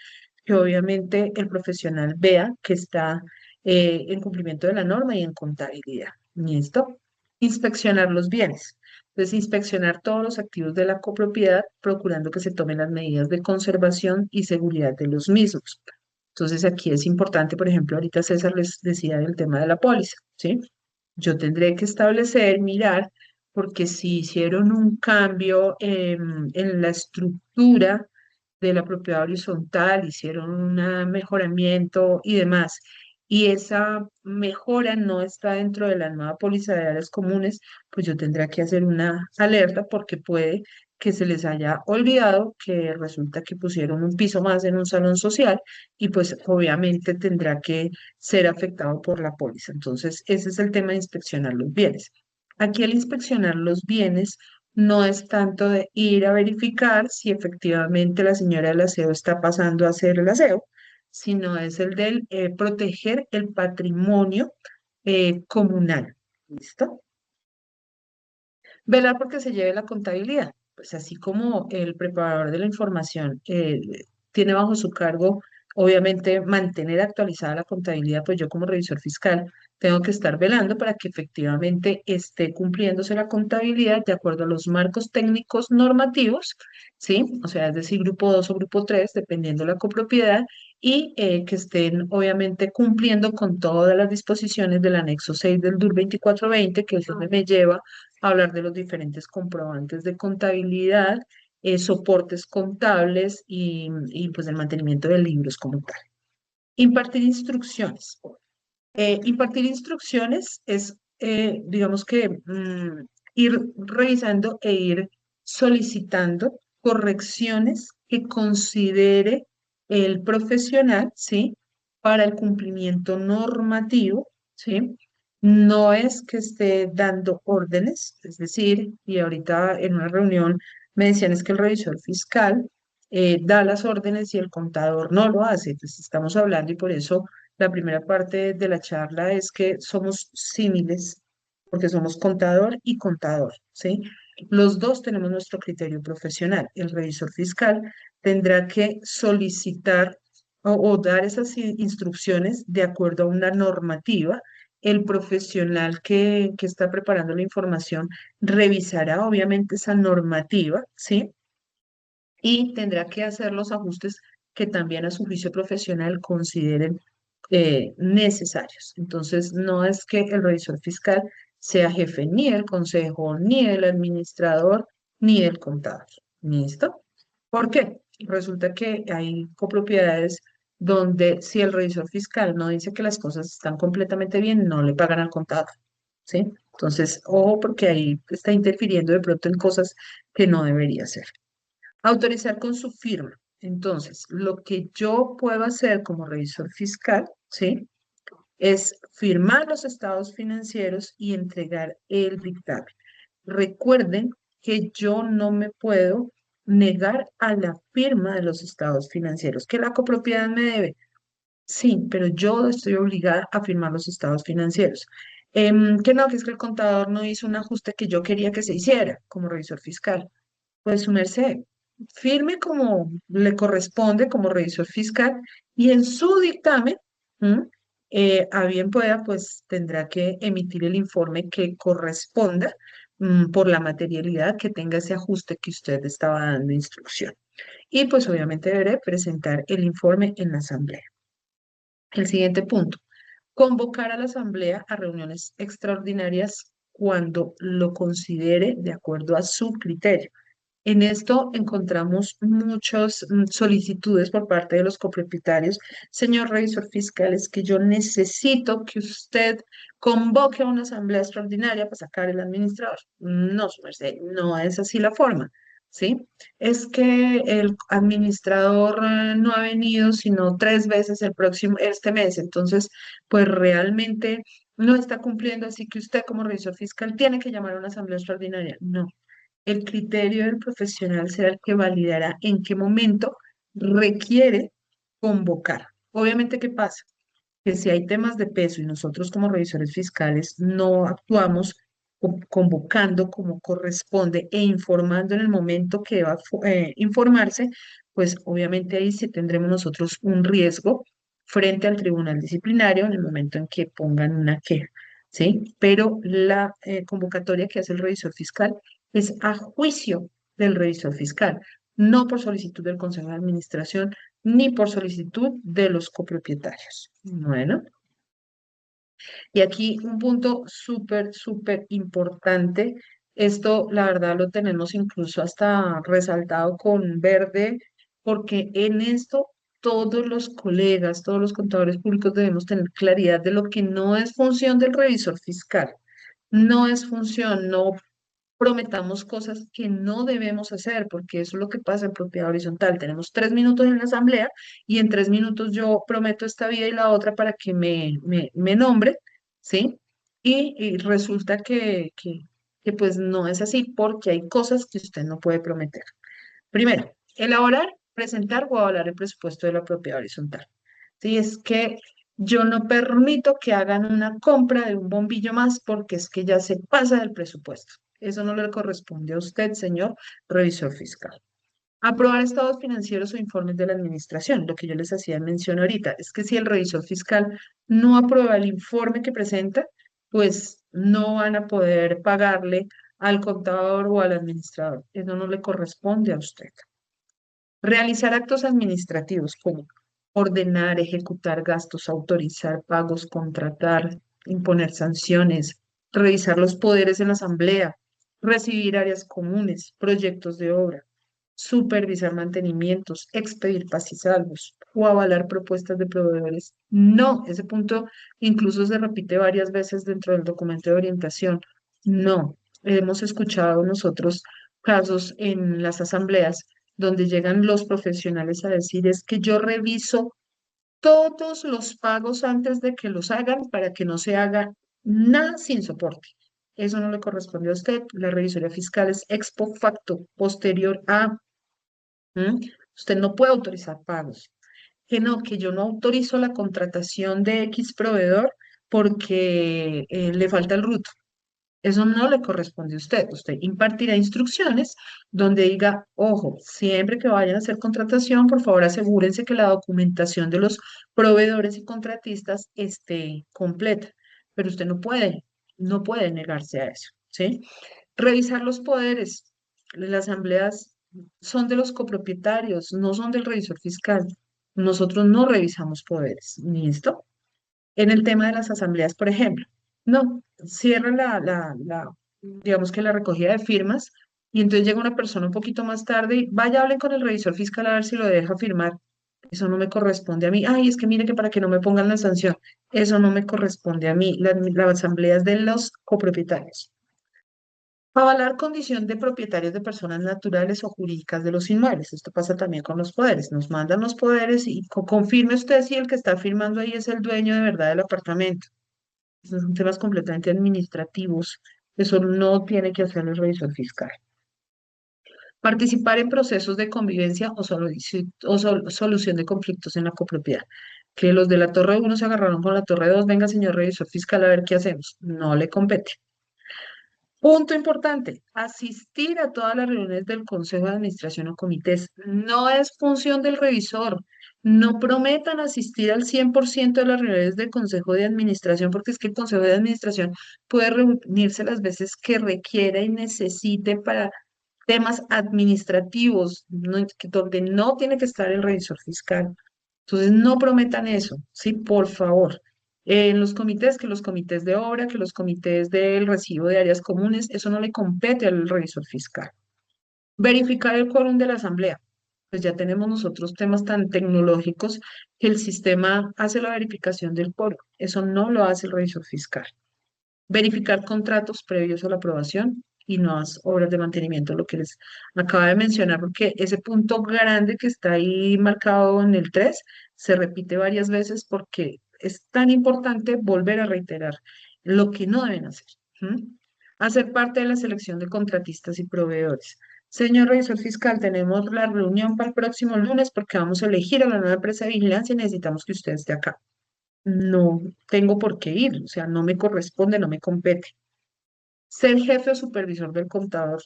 S3: que obviamente el profesional vea que está en cumplimiento de la norma y en contabilidad. ¿Listo? Inspeccionar los bienes. Entonces, inspeccionar todos los activos de la copropiedad, procurando que se tomen las medidas de conservación y seguridad de los mismos. Entonces, aquí es importante, por ejemplo, ahorita César les decía del tema de la póliza, ¿sí? Yo tendré que establecer, mirar, porque si hicieron un cambio en la estructura de la propiedad horizontal, hicieron un mejoramiento y demás, y esa mejora no está dentro de la nueva póliza de áreas comunes, pues yo tendré que hacer una alerta porque puede que se les haya olvidado que resulta que pusieron un piso más en un salón social y pues obviamente tendrá que ser afectado por la póliza. Entonces, ese es el tema de inspeccionar los bienes. Aquí el inspeccionar los bienes no es tanto de ir a verificar si efectivamente la señora del aseo está pasando a hacer el aseo, sino es el de proteger el patrimonio comunal. ¿Listo? Velar porque se lleve la contabilidad. Pues así como el preparador de la información tiene bajo su cargo, obviamente, mantener actualizada la contabilidad, pues yo como revisor fiscal tengo que estar velando para que efectivamente esté cumpliéndose la contabilidad de acuerdo a los marcos técnicos normativos, ¿sí? O sea, es decir, grupo 2 o grupo 3, dependiendo de la copropiedad, y que estén obviamente cumpliendo con todas las disposiciones del anexo 6 del DUR 2420, que es donde me lleva a hablar de los diferentes comprobantes de contabilidad, soportes contables y pues el mantenimiento de libros como tal. Impartir instrucciones. Impartir instrucciones es, digamos que, ir revisando e ir solicitando correcciones que considere el profesional, ¿sí? Para el cumplimiento normativo, ¿sí? No es que esté dando órdenes, es decir, y ahorita en una reunión me decían es que el revisor fiscal da las órdenes y el contador no lo hace. Entonces estamos hablando y por eso la primera parte de la charla es que somos símiles, porque somos contador y contador, ¿sí? Los dos tenemos nuestro criterio profesional. El revisor fiscal tendrá que solicitar o dar esas instrucciones de acuerdo a una normativa. El profesional que está preparando la información revisará obviamente esa normativa, ¿sí? Y tendrá que hacer los ajustes que también a su juicio profesional consideren necesarios. Entonces, no es que el revisor fiscal sea jefe ni del consejo, ni del administrador, ni del contador. ¿Listo? ¿Por qué? Resulta que hay copropiedades donde si el revisor fiscal no dice que las cosas están completamente bien, no le pagan al contador. ¿Sí? Entonces, ojo porque ahí está interfiriendo de pronto en cosas que no debería ser. Autorizar con su firma. Entonces, lo que yo puedo hacer como revisor fiscal, ¿sí? Es firmar los estados financieros y entregar el dictamen. Recuerden que yo no me puedo negar a la firma de los estados financieros, que la copropiedad me debe. Sí, pero yo estoy obligada a firmar los estados financieros. Que no, que es que el contador no hizo un ajuste que yo quería que se hiciera como revisor fiscal. Pues su merced, firme como le corresponde como revisor fiscal y en su dictamen, ¿m? A bien pueda, pues tendrá que emitir el informe que corresponda por la materialidad que tenga ese ajuste que usted estaba dando instrucción. Y pues obviamente deberé presentar el informe en la asamblea. El siguiente punto, convocar a la asamblea a reuniones extraordinarias cuando lo considere de acuerdo a su criterio. En esto encontramos muchas solicitudes por parte de los copropietarios. Señor revisor fiscal, es que yo necesito que usted convoque a una asamblea extraordinaria para sacar el administrador. No, su merced, no es así la forma, ¿sí? Es que el administrador no ha venido sino 3 veces este mes, entonces, pues realmente no está cumpliendo, así que usted como revisor fiscal tiene que llamar a una asamblea extraordinaria. No, el criterio del profesional será el que validará en qué momento requiere convocar. Obviamente, ¿qué pasa? Que si hay temas de peso y nosotros como revisores fiscales no actuamos convocando como corresponde e informando en el momento que va a informarse, pues obviamente ahí sí tendremos nosotros un riesgo frente al tribunal disciplinario en el momento en que pongan una queja, ¿sí? Pero la convocatoria que hace el revisor fiscal es a juicio del revisor fiscal, no por solicitud del Consejo de Administración ni por solicitud de los copropietarios. Bueno, y aquí un punto súper, súper importante. Esto, la verdad, lo tenemos incluso hasta resaltado con verde, porque en esto todos los colegas, todos los contadores públicos debemos tener claridad de lo que no es función del revisor fiscal. No es función, no prometamos cosas que no debemos hacer, porque eso es lo que pasa en propiedad horizontal. Tenemos 3 minutos en la asamblea y en 3 minutos yo prometo esta vida y la otra para que me nombre, ¿sí? Y resulta que pues no es así, porque hay cosas que usted no puede prometer. Primero, elaborar, presentar o avalar el presupuesto de la propiedad horizontal. Sí, es que yo no permito que hagan una compra de un bombillo más porque es que ya se pasa del presupuesto. Eso no le corresponde a usted, señor revisor fiscal. Aprobar estados financieros o informes de la administración. Lo que yo les hacía mención ahorita es que si el revisor fiscal no aprueba el informe que presenta, pues no van a poder pagarle al contador o al administrador. Eso no le corresponde a usted. Realizar actos administrativos como ordenar, ejecutar gastos, autorizar pagos, contratar, imponer sanciones, revisar los poderes en la asamblea, recibir áreas comunes, proyectos de obra, supervisar mantenimientos, expedir paz y salvos o avalar propuestas de proveedores. No, ese punto incluso se repite varias veces dentro del documento de orientación. No, hemos escuchado nosotros casos en las asambleas donde llegan los profesionales a decir es que yo reviso todos los pagos antes de que los hagan para que no se haga nada sin soporte. Eso no le corresponde a usted. La revisoría fiscal es ex post facto, posterior a. ¿Mm? Usted no puede autorizar pagos. Que no, que yo no autorizo la contratación de X proveedor porque le falta el RUT. Eso no le corresponde a usted. Usted impartirá instrucciones donde diga, ojo, siempre que vayan a hacer contratación, por favor asegúrense que la documentación de los proveedores y contratistas esté completa. Pero usted no puede negarse a eso, ¿sí? Revisar los poderes. Las asambleas son de los copropietarios, no son del revisor fiscal. Nosotros no revisamos poderes. ¿Listo? En el tema de las asambleas, por ejemplo, no, cierra digamos que la recogida de firmas y entonces llega una persona un poquito más tarde y vaya, hable con el revisor fiscal a ver si lo deja firmar. Eso no me corresponde a mí. Ay, es que mire que para que no me pongan la sanción, eso no me corresponde a mí. La asamblea es de los copropietarios. Avalar condición de propietarios de personas naturales o jurídicas de los inmuebles. Esto pasa también con los poderes. Nos mandan los poderes y confirme usted si el que está firmando ahí es el dueño de verdad del apartamento. Esos son temas completamente administrativos. Eso no tiene que hacer el revisor fiscal. Participar en procesos de convivencia o solución de conflictos en la copropiedad. Que los de la Torre 1 se agarraron con la Torre 2. Venga, señor revisor fiscal, a ver qué hacemos. No le compete. Punto importante, asistir a todas las reuniones del Consejo de Administración o comités no es función del revisor. No prometan asistir al 100% de las reuniones del Consejo de Administración, porque es que el Consejo de Administración puede reunirse las veces que requiera y necesite para temas administrativos, donde no tiene que estar el revisor fiscal. Entonces, no prometan eso, ¿sí? Por favor. En los comités, que los comités de obra, que los comités del recibo de áreas comunes, eso no le compete al revisor fiscal. Verificar el quórum de la asamblea. Pues ya tenemos nosotros temas tan tecnológicos que el sistema hace la verificación del quórum. Eso no lo hace el revisor fiscal. Verificar contratos previos a la aprobación y nuevas obras de mantenimiento, lo que les acaba de mencionar, porque ese punto grande que está ahí marcado en el 3 se repite varias veces porque es tan importante volver a reiterar lo que no deben hacer. ¿Mm? Hacer parte de la selección de contratistas y proveedores. Señor revisor fiscal, tenemos la reunión para el próximo lunes porque vamos a elegir a la nueva empresa de vigilancia y necesitamos que usted esté acá. No tengo por qué ir, o sea, no me corresponde, no me compete. Ser jefe o supervisor del contador,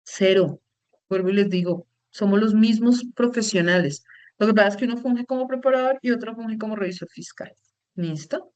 S3: cero. Vuelvo y les digo, somos los mismos profesionales. Lo que pasa es que uno funge como preparador y otro funge como revisor fiscal. ¿Listo?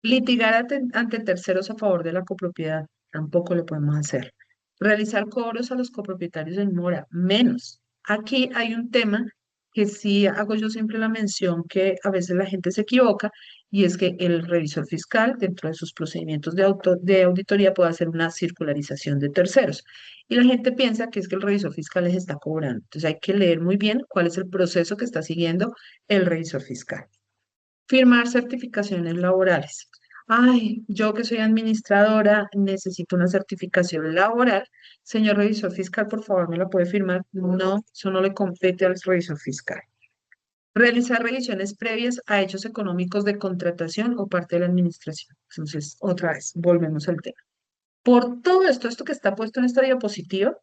S3: Litigar ante terceros a favor de la copropiedad, tampoco lo podemos hacer. Realizar cobros a los copropietarios en mora, menos. Aquí hay un tema que sí hago yo siempre la mención que a veces la gente se equivoca y es que el revisor fiscal dentro de sus procedimientos de auditoría puede hacer una circularización de terceros. Y la gente piensa que es que el revisor fiscal les está cobrando. Entonces hay que leer muy bien cuál es el proceso que está siguiendo el revisor fiscal. Firmar certificaciones laborales. Ay, yo que soy administradora, necesito una certificación laboral. Señor revisor fiscal, por favor, ¿me la puede firmar? No, eso no le compete al revisor fiscal. Realizar revisiones previas a hechos económicos de contratación o parte de la administración. Entonces, otra vez, volvemos al tema. Por todo esto que está puesto en esta diapositiva,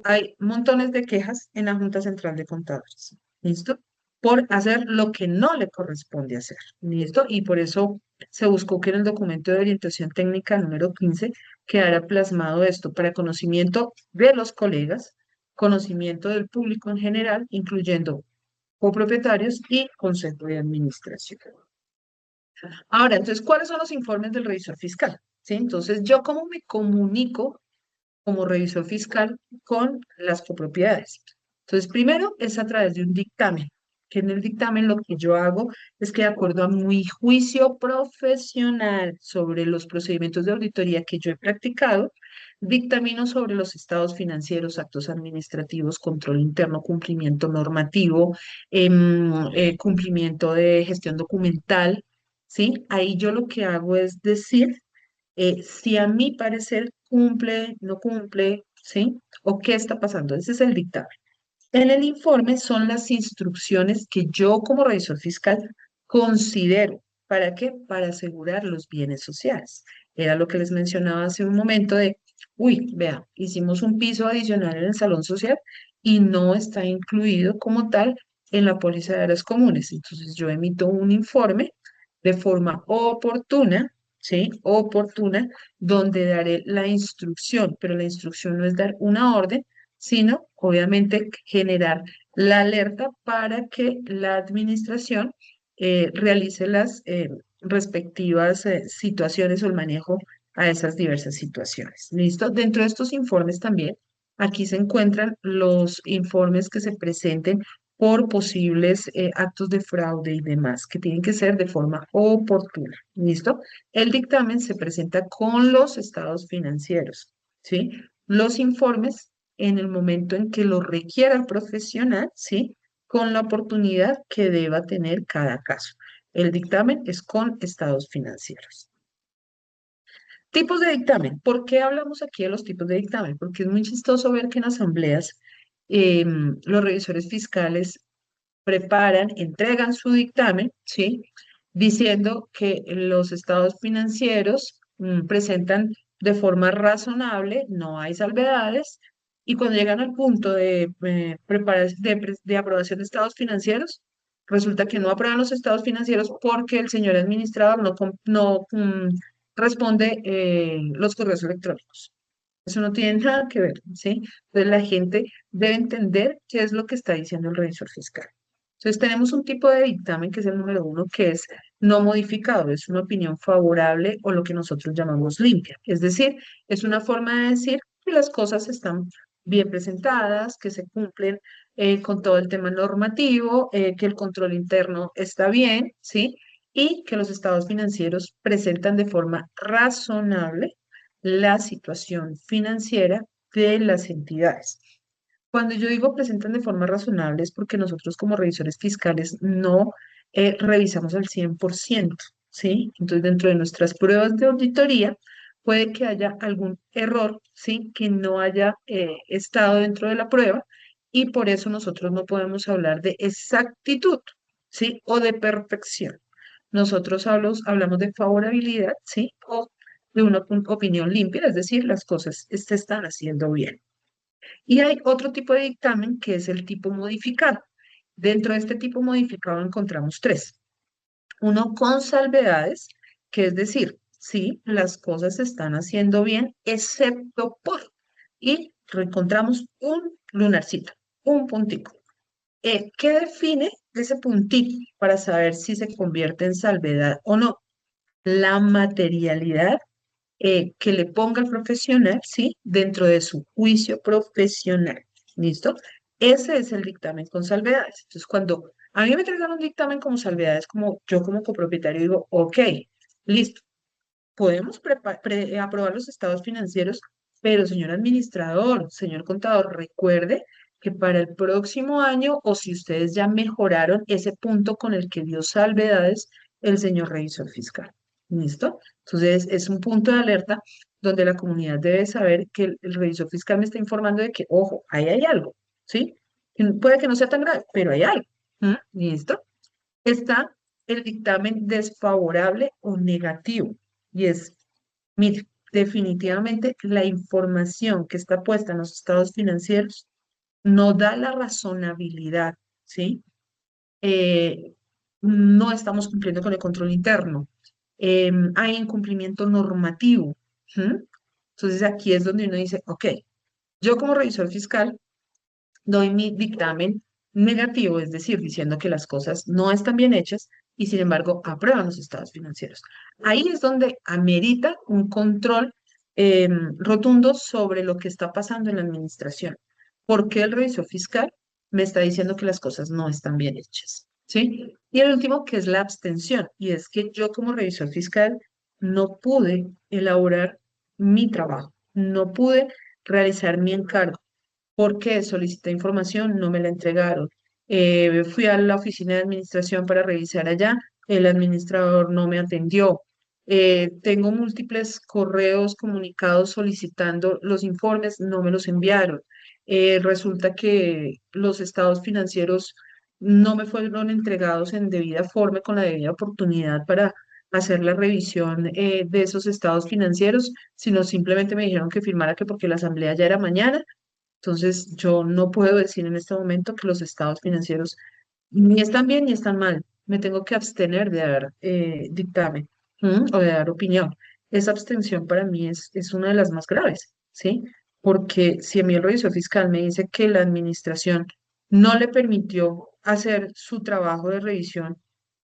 S3: hay montones de quejas en la Junta Central de Contadores. ¿Listo? Por hacer lo que no le corresponde hacer. ¿Listo? Y por eso se buscó que en el documento de orientación técnica número 15 quedara plasmado esto para conocimiento de los colegas, conocimiento del público en general, incluyendo copropietarios y consejo de administración. Ahora, entonces, ¿cuáles son los informes del revisor fiscal? ¿Sí? Entonces, ¿yo cómo me comunico como revisor fiscal con las copropiedades? Entonces, primero es a través de un dictamen, que en el dictamen lo que yo hago es que de acuerdo a mi juicio profesional sobre los procedimientos de auditoría que yo he practicado, dictamino sobre los estados financieros, actos administrativos, control interno, cumplimiento normativo, cumplimiento de gestión documental, ¿sí? Ahí yo lo que hago es decir si a mi parecer cumple, no cumple, ¿sí? O qué está pasando. Ese es el dictamen. En el informe son las instrucciones que yo como revisor fiscal considero. ¿Para qué? Para asegurar los bienes sociales. Era lo que les mencionaba hace un momento de, uy, vea, hicimos un piso adicional en el salón social y no está incluido como tal en la póliza de áreas comunes. Entonces yo emito un informe de forma oportuna, ¿sí? Oportuna, donde daré la instrucción, pero la instrucción no es dar una orden, sino obviamente generar la alerta para que la administración realice las respectivas situaciones o el manejo a esas diversas situaciones. ¿Listo? Dentro de estos informes también, aquí se encuentran los informes que se presenten por posibles actos de fraude y demás, que tienen que ser de forma oportuna. ¿Listo? El dictamen se presenta con los estados financieros, ¿sí? Los informes en el momento en que lo requiera el profesional, ¿sí? Con la oportunidad que deba tener cada caso. El dictamen es con estados financieros. Tipos de dictamen. ¿Por qué hablamos aquí de los tipos de dictamen? Porque es muy chistoso ver que en asambleas los revisores fiscales preparan, entregan su dictamen, ¿sí? Diciendo que los estados financieros presentan de forma razonable, no hay salvedades, y cuando llegan al punto de, de aprobación de estados financieros, resulta que no aprueban los estados financieros porque el señor administrador no responde los correos electrónicos. Eso no tiene nada que ver, ¿sí? Entonces la gente debe entender qué es lo que está diciendo el revisor fiscal. Entonces tenemos un tipo de dictamen que es el número uno, que es no modificado, es una opinión favorable o lo que nosotros llamamos limpia. Es decir, es una forma de decir que las cosas están bien presentadas, que se cumplen con todo el tema normativo, que el control interno está bien, ¿sí? Y que los estados financieros presentan de forma razonable la situación financiera de las entidades. Cuando yo digo presentan de forma razonable es porque nosotros como revisores fiscales no revisamos al 100%, ¿sí? Entonces, dentro de nuestras pruebas de auditoría, puede que haya algún error, ¿sí? Que no haya estado dentro de la prueba y por eso nosotros no podemos hablar de exactitud, ¿sí? O de perfección. Nosotros hablamos de favorabilidad, ¿sí? O de una opinión limpia, es decir, las cosas se están haciendo bien. Y hay otro tipo de dictamen que es el tipo modificado. Dentro de este tipo modificado encontramos tres. Uno con salvedades, que es decir, sí, las cosas se están haciendo bien, excepto por. Y encontramos un lunarcito, un puntico. ¿Qué define ese puntito para saber si se convierte en salvedad o no? La materialidad que le ponga el profesional, ¿sí? Dentro de su juicio profesional. ¿Listo? Ese es el dictamen con salvedades. Entonces, cuando a mí me entregan un dictamen como salvedades, como yo como copropietario digo, ok, listo, podemos aprobar los estados financieros, pero señor administrador, señor contador, recuerde que para el próximo año, o si ustedes ya mejoraron ese punto con el que dio salvedades el señor revisor fiscal. ¿Listo? Entonces, es un punto de alerta donde la comunidad debe saber que el revisor fiscal me está informando de que, ojo, ahí hay algo, ¿sí? Puede que no sea tan grave, pero hay algo. ¿Listo? Está el dictamen desfavorable o negativo. Y es, mire, definitivamente la información que está puesta en los estados financieros no da la razonabilidad, ¿sí? Eh, no estamos cumpliendo con el control interno. Hay incumplimiento normativo. ¿Mm? Entonces aquí es donde uno dice, ok, yo como revisor fiscal doy mi dictamen negativo, es decir, diciendo que las cosas no están bien hechas y sin embargo aprueban los estados financieros. Ahí es donde amerita un control rotundo sobre lo que está pasando en la administración. ¿Por qué el revisor fiscal me está diciendo que las cosas no están bien hechas? ¿Sí? Y el último, que es la abstención, y es que yo como revisor fiscal no pude elaborar mi trabajo, no pude realizar mi encargo. Porque solicité información, no me la entregaron. Fui a la oficina de administración para revisar allá, el administrador no me atendió. Tengo múltiples correos comunicados solicitando los informes, no me los enviaron. Resulta que los estados financieros no me fueron entregados en debida forma, con la debida oportunidad para hacer la revisión de esos estados financieros, sino simplemente me dijeron que firmara que porque la asamblea ya era mañana. Entonces, yo no puedo decir en este momento que los estados financieros ni están bien ni están mal. Me tengo que abstener de dar dictamen, o de dar opinión. Esa abstención para mí es una de las más graves, ¿sí? Porque si a mí el revisor fiscal me dice que la administración no le permitió hacer su trabajo de revisión,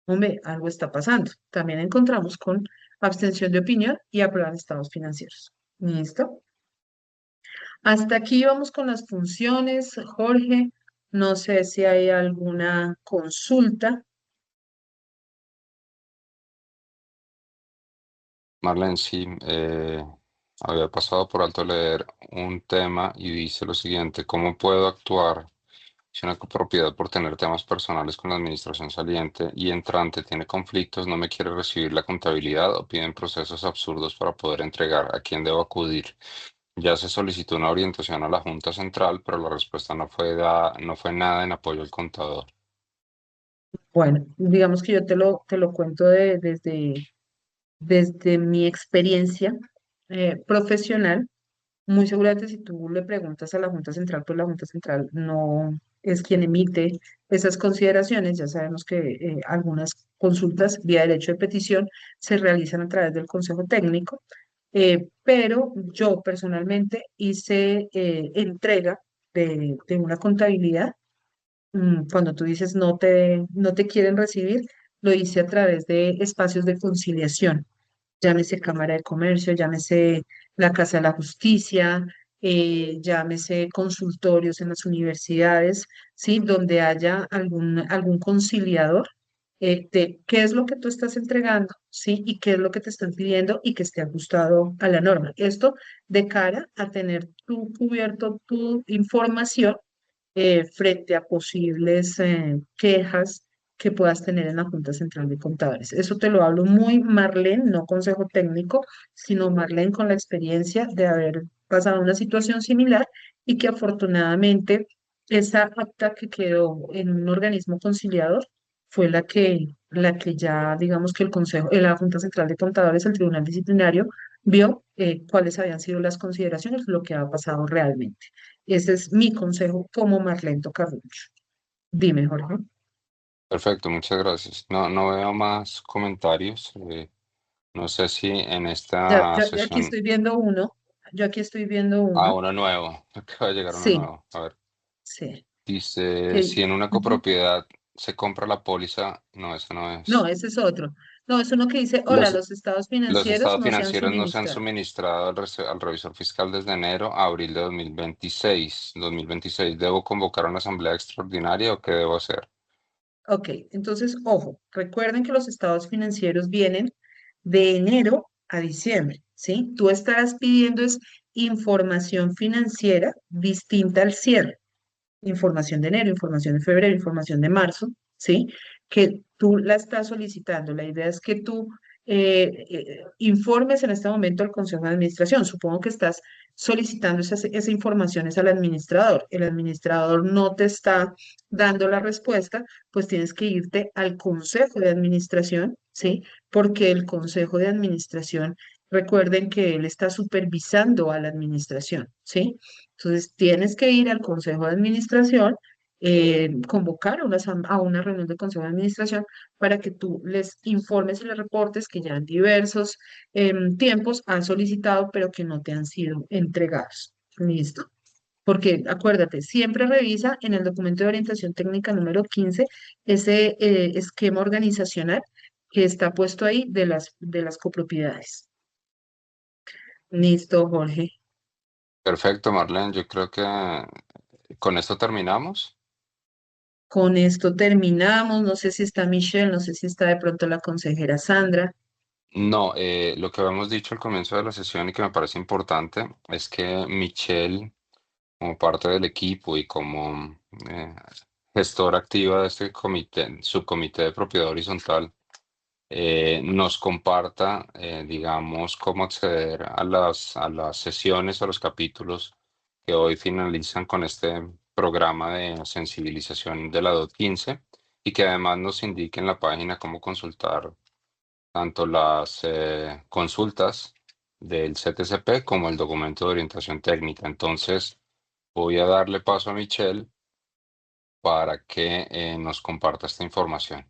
S3: hombre, algo está pasando. También encontramos con abstención de opinión y aprobar estados financieros. ¿Listo? Hasta aquí vamos con las funciones, Jorge. No sé si hay alguna consulta.
S1: Marlene, sí, había pasado por alto leer un tema y dice lo siguiente: ¿cómo puedo actuar si una copropiedad por tener temas personales con la administración saliente y entrante tiene conflictos, no me quiere recibir la contabilidad o piden procesos absurdos para poder entregar? ¿A quién debo acudir? Ya se solicitó una orientación a la Junta Central, pero la respuesta no fue nada en apoyo al contador.
S3: Bueno, digamos que yo te lo cuento desde mi experiencia profesional. Muy seguramente si tú le preguntas a la Junta Central, pues la Junta Central no es quien emite esas consideraciones. Ya sabemos que algunas consultas vía derecho de petición se realizan a través del Consejo Técnico, pero yo personalmente hice entrega de una contabilidad. Cuando tú dices no te quieren recibir, lo hice a través de espacios de conciliación, llámese Cámara de Comercio, llámese la Casa de la Justicia, llámese consultorios en las universidades, ¿sí? Donde haya algún conciliador de qué es lo que tú estás entregando, ¿sí? Y qué es lo que te están pidiendo y que esté ajustado a la norma. Esto de cara a tener tú cubierto tu información frente a posibles quejas que puedas tener en la Junta Central de Contadores. Eso te lo hablo muy Marlene, no consejo técnico, sino Marlene con la experiencia de haber pasado una situación similar y que afortunadamente esa acta que quedó en un organismo conciliador fue la que ya, digamos que el Consejo, la Junta Central de Contadores, el Tribunal Disciplinario, vio cuáles habían sido las consideraciones, lo que ha pasado realmente. Ese es mi consejo como Marlene Carrucho. Dime, Jorge.
S1: Perfecto, muchas gracias. No, no veo más comentarios. No sé si en
S3: Ya,
S1: esta
S3: yo aquí
S1: sesión.
S3: estoy viendo uno. Yo aquí estoy viendo
S1: Ah,
S3: uno.
S1: uno nuevo. Acaba de llegar uno
S3: Sí,
S1: nuevo. A ver,
S3: sí.
S1: dice,
S3: Que,
S1: si en una
S3: ujú.
S1: copropiedad se compra la póliza, no, eso no
S3: No,
S1: es.
S3: ese es otro. No, es uno que dice, hola,
S1: Los,
S3: los estados
S1: los
S3: financieros
S1: estados
S3: no se han
S1: financieros no se han
S3: suministrado.
S1: suministrado al revisor fiscal desde enero a abril de 2026. 2026. ¿Debo convocar una asamblea extraordinaria o qué debo hacer?
S3: Ok, entonces, ojo, recuerden que los estados financieros vienen de enero a diciembre, ¿sí? Tú estarás pidiendo es información financiera distinta al cierre. Información de enero, información de febrero, información de marzo, ¿sí? Que tú la estás solicitando. La idea es que tú informes en este momento al Consejo de Administración. Supongo que estás solicitando esa información es al administrador. El administrador no te está dando la respuesta, pues tienes que irte al Consejo de Administración, ¿sí? Porque el Consejo de Administración, recuerden que él está supervisando a la administración, ¿sí? Entonces, tienes que ir al Consejo de Administración, convocar a una reunión del Consejo de Administración para que tú les informes y les reportes que ya en diversos tiempos han solicitado, pero que no te han sido entregados. ¿Listo? porque acuérdate, siempre revisa en el documento de orientación técnica número 15 ese esquema organizacional que está puesto ahí de las copropiedades. Listo, Jorge.
S1: Perfecto, Marlene. Yo creo que con esto terminamos.
S3: Con esto terminamos. No sé si está Michelle, no sé si está de pronto la consejera Sandra.
S1: No, lo que habíamos dicho al comienzo de la sesión y que me parece importante es que Michelle, como parte del equipo y como gestora activa de este comité, subcomité de propiedad horizontal, nos comparta, digamos, cómo acceder a las sesiones, a los capítulos que hoy finalizan con este programa de sensibilización de la DOT 15 y que además nos indique en la página cómo consultar tanto las consultas del CTCP como el documento de orientación técnica. Entonces, voy a darle paso a Michelle para que nos comparta esta información.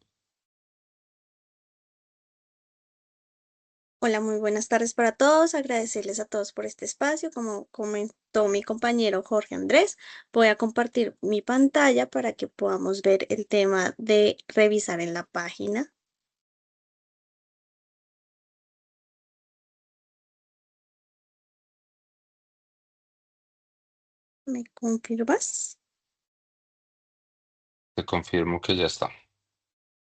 S4: Hola, muy buenas tardes para todos. Agradecerles a todos por este espacio. Como comentó mi compañero Jorge Andrés, voy a compartir mi pantalla para que podamos ver el tema de revisar en la página. ¿Me confirmas?
S1: Te confirmo que ya está.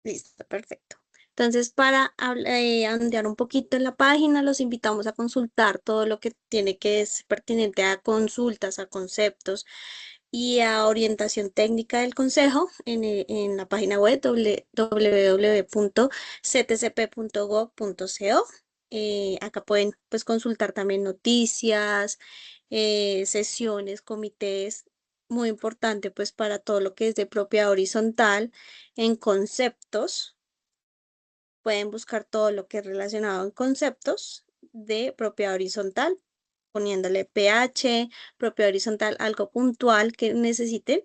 S4: Listo, perfecto. Entonces, para ondear un poquito en la página, los invitamos a consultar todo lo que tiene que es pertinente a consultas, a conceptos y a orientación técnica del Consejo en la página web www.ctcp.gov.co. Acá pueden pues, consultar también noticias, sesiones, comités, muy importante pues para todo lo que es de propiedad horizontal en conceptos. Pueden buscar todo lo que es relacionado en conceptos de propiedad horizontal, poniéndole pH, propiedad horizontal, algo puntual que necesiten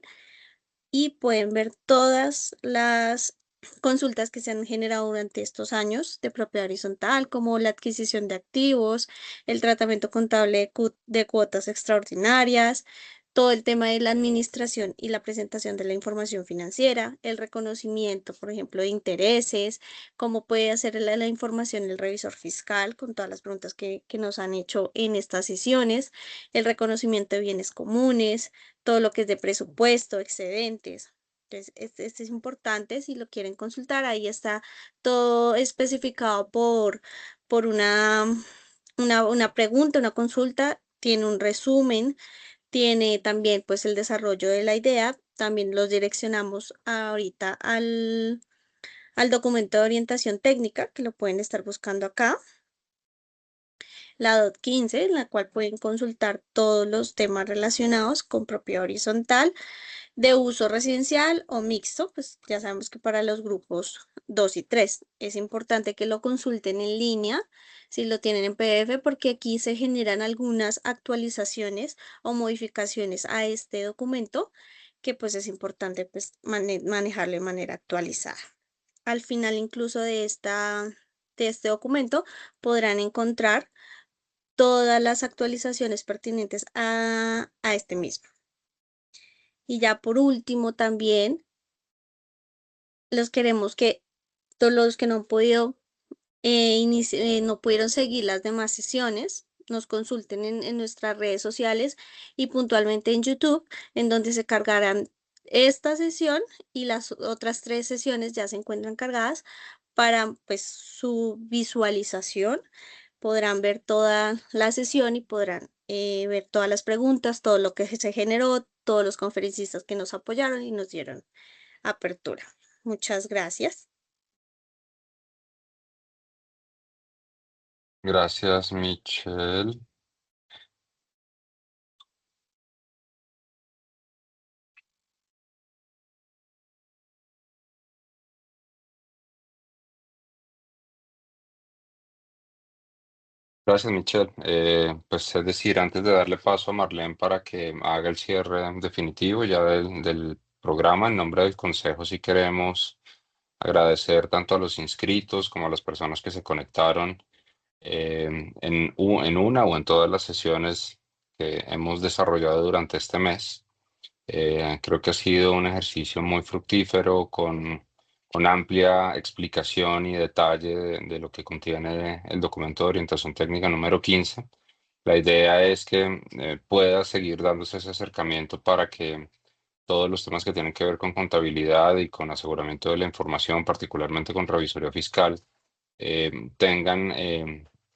S4: y pueden ver todas las consultas que se han generado durante estos años de propiedad horizontal, como la adquisición de activos, el tratamiento contable de cuotas extraordinarias, todo el tema de la administración y la presentación de la información financiera, el reconocimiento, por ejemplo, de intereses, cómo puede hacer la información el revisor fiscal con todas las preguntas que nos han hecho en estas sesiones, el reconocimiento de bienes comunes, todo lo que es de presupuesto, excedentes. Entonces, este es importante si lo quieren consultar. Ahí está todo especificado por una pregunta, una consulta. Tiene un resumen, tiene también pues el desarrollo de la idea. También los direccionamos ahorita al documento de orientación técnica, que lo pueden estar buscando acá. La DOT 15, en la cual pueden consultar todos los temas relacionados con propiedad horizontal de uso residencial o mixto, pues ya sabemos que para los grupos 2 y 3 es importante que lo consulten en línea si lo tienen en PDF porque aquí se generan algunas actualizaciones o modificaciones a este documento que pues es importante pues manejarlo de manera actualizada. Al final incluso de este documento podrán encontrar todas las actualizaciones pertinentes a este mismo. Y ya por último también los queremos que todos los que no han podido no pudieron seguir las demás sesiones, nos consulten en nuestras redes sociales y puntualmente en YouTube, en donde se cargarán esta sesión y las otras 3 sesiones ya se encuentran cargadas para pues su visualización. Podrán ver toda la sesión y podrán ver todas las preguntas, todo lo que se generó, todos los conferencistas que nos apoyaron y nos dieron apertura. Muchas gracias.
S1: Gracias, Michelle. Gracias, Michelle. Pues es decir, antes de darle paso a Marlene para que haga el cierre definitivo ya del programa, en nombre del Consejo, sí queremos agradecer tanto a los inscritos como a las personas que se conectaron en una o en todas las sesiones que hemos desarrollado durante este mes. Creo que ha sido un ejercicio muy fructífero con amplia explicación y detalle de lo que contiene el documento de orientación técnica número 15. La idea es que pueda seguir dándose ese acercamiento para que todos los temas que tienen que ver con contabilidad y con aseguramiento de la información, particularmente con revisoría fiscal, tengan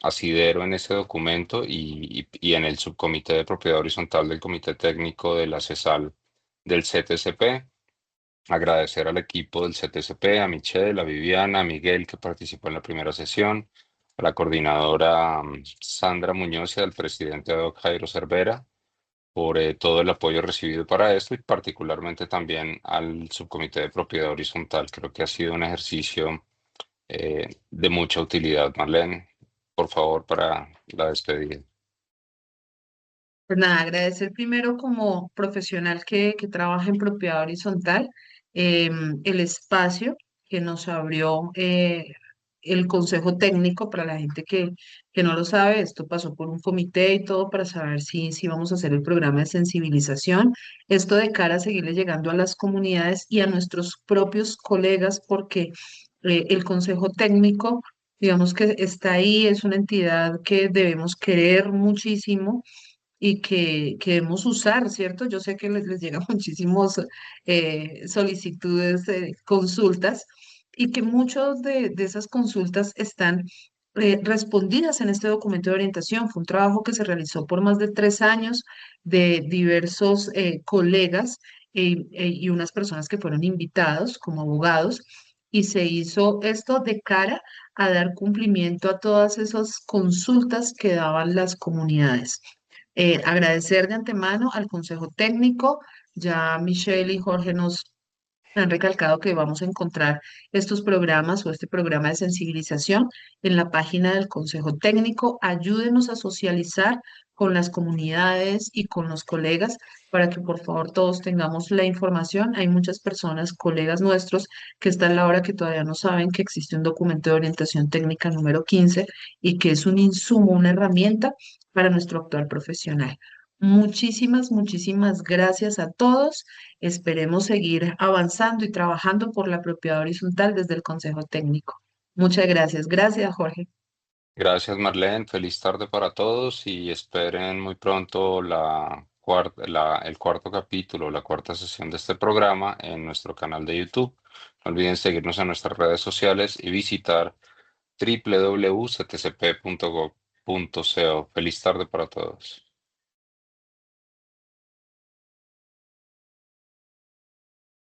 S1: asidero en ese documento y en el subcomité de propiedad horizontal del comité técnico de la CESAL del CTCP. Agradecer al equipo del CTCP, a Michelle, a Viviana, a Miguel que participó en la primera sesión, a la coordinadora Sandra Muñoz y al presidente ad hoc Jairo Cervera por todo el apoyo recibido para esto y particularmente también al subcomité de propiedad horizontal. Creo que ha sido un ejercicio de mucha utilidad. Marlene, por favor, para la despedida.
S3: Pues nada, agradecer primero como profesional que trabaja en propiedad horizontal, el espacio que nos abrió el consejo técnico para la gente que no lo sabe. Esto pasó por un comité y todo para saber si vamos a hacer el programa de sensibilización. Esto de cara a seguirle llegando a las comunidades y a nuestros propios colegas, porque el consejo técnico, digamos que está ahí, es una entidad que debemos querer muchísimo y que debemos usar, ¿cierto? Yo sé que les llegan muchísimos solicitudes, consultas, y que muchas de esas consultas están respondidas en este documento de orientación. Fue un trabajo que se realizó por más de 3 años de diversos colegas y unas personas que fueron invitados como abogados, y se hizo esto de cara a dar cumplimiento a todas esas consultas que daban las comunidades. Agradecer de antemano al Consejo Técnico. Ya Michelle y Jorge nos han recalcado que vamos a encontrar estos programas o este programa de sensibilización en la página del Consejo Técnico. Ayúdenos a socializar con las comunidades y con los colegas para que por favor todos tengamos la información. Hay muchas personas, colegas nuestros, que están a la hora que todavía no saben que existe un documento de orientación técnica número 15 y que es un insumo, una herramienta para nuestro actual profesional. Muchísimas, muchísimas gracias a todos. Esperemos seguir avanzando y trabajando por la propiedad horizontal desde el Consejo Técnico. Muchas gracias. Gracias, Jorge.
S1: Gracias, Marlene. Feliz tarde para todos y esperen muy pronto el cuarto capítulo, la cuarta sesión de este programa en nuestro canal de YouTube. No olviden seguirnos en nuestras redes sociales y visitar www.ctcp.gov.co. Feliz tarde para todos.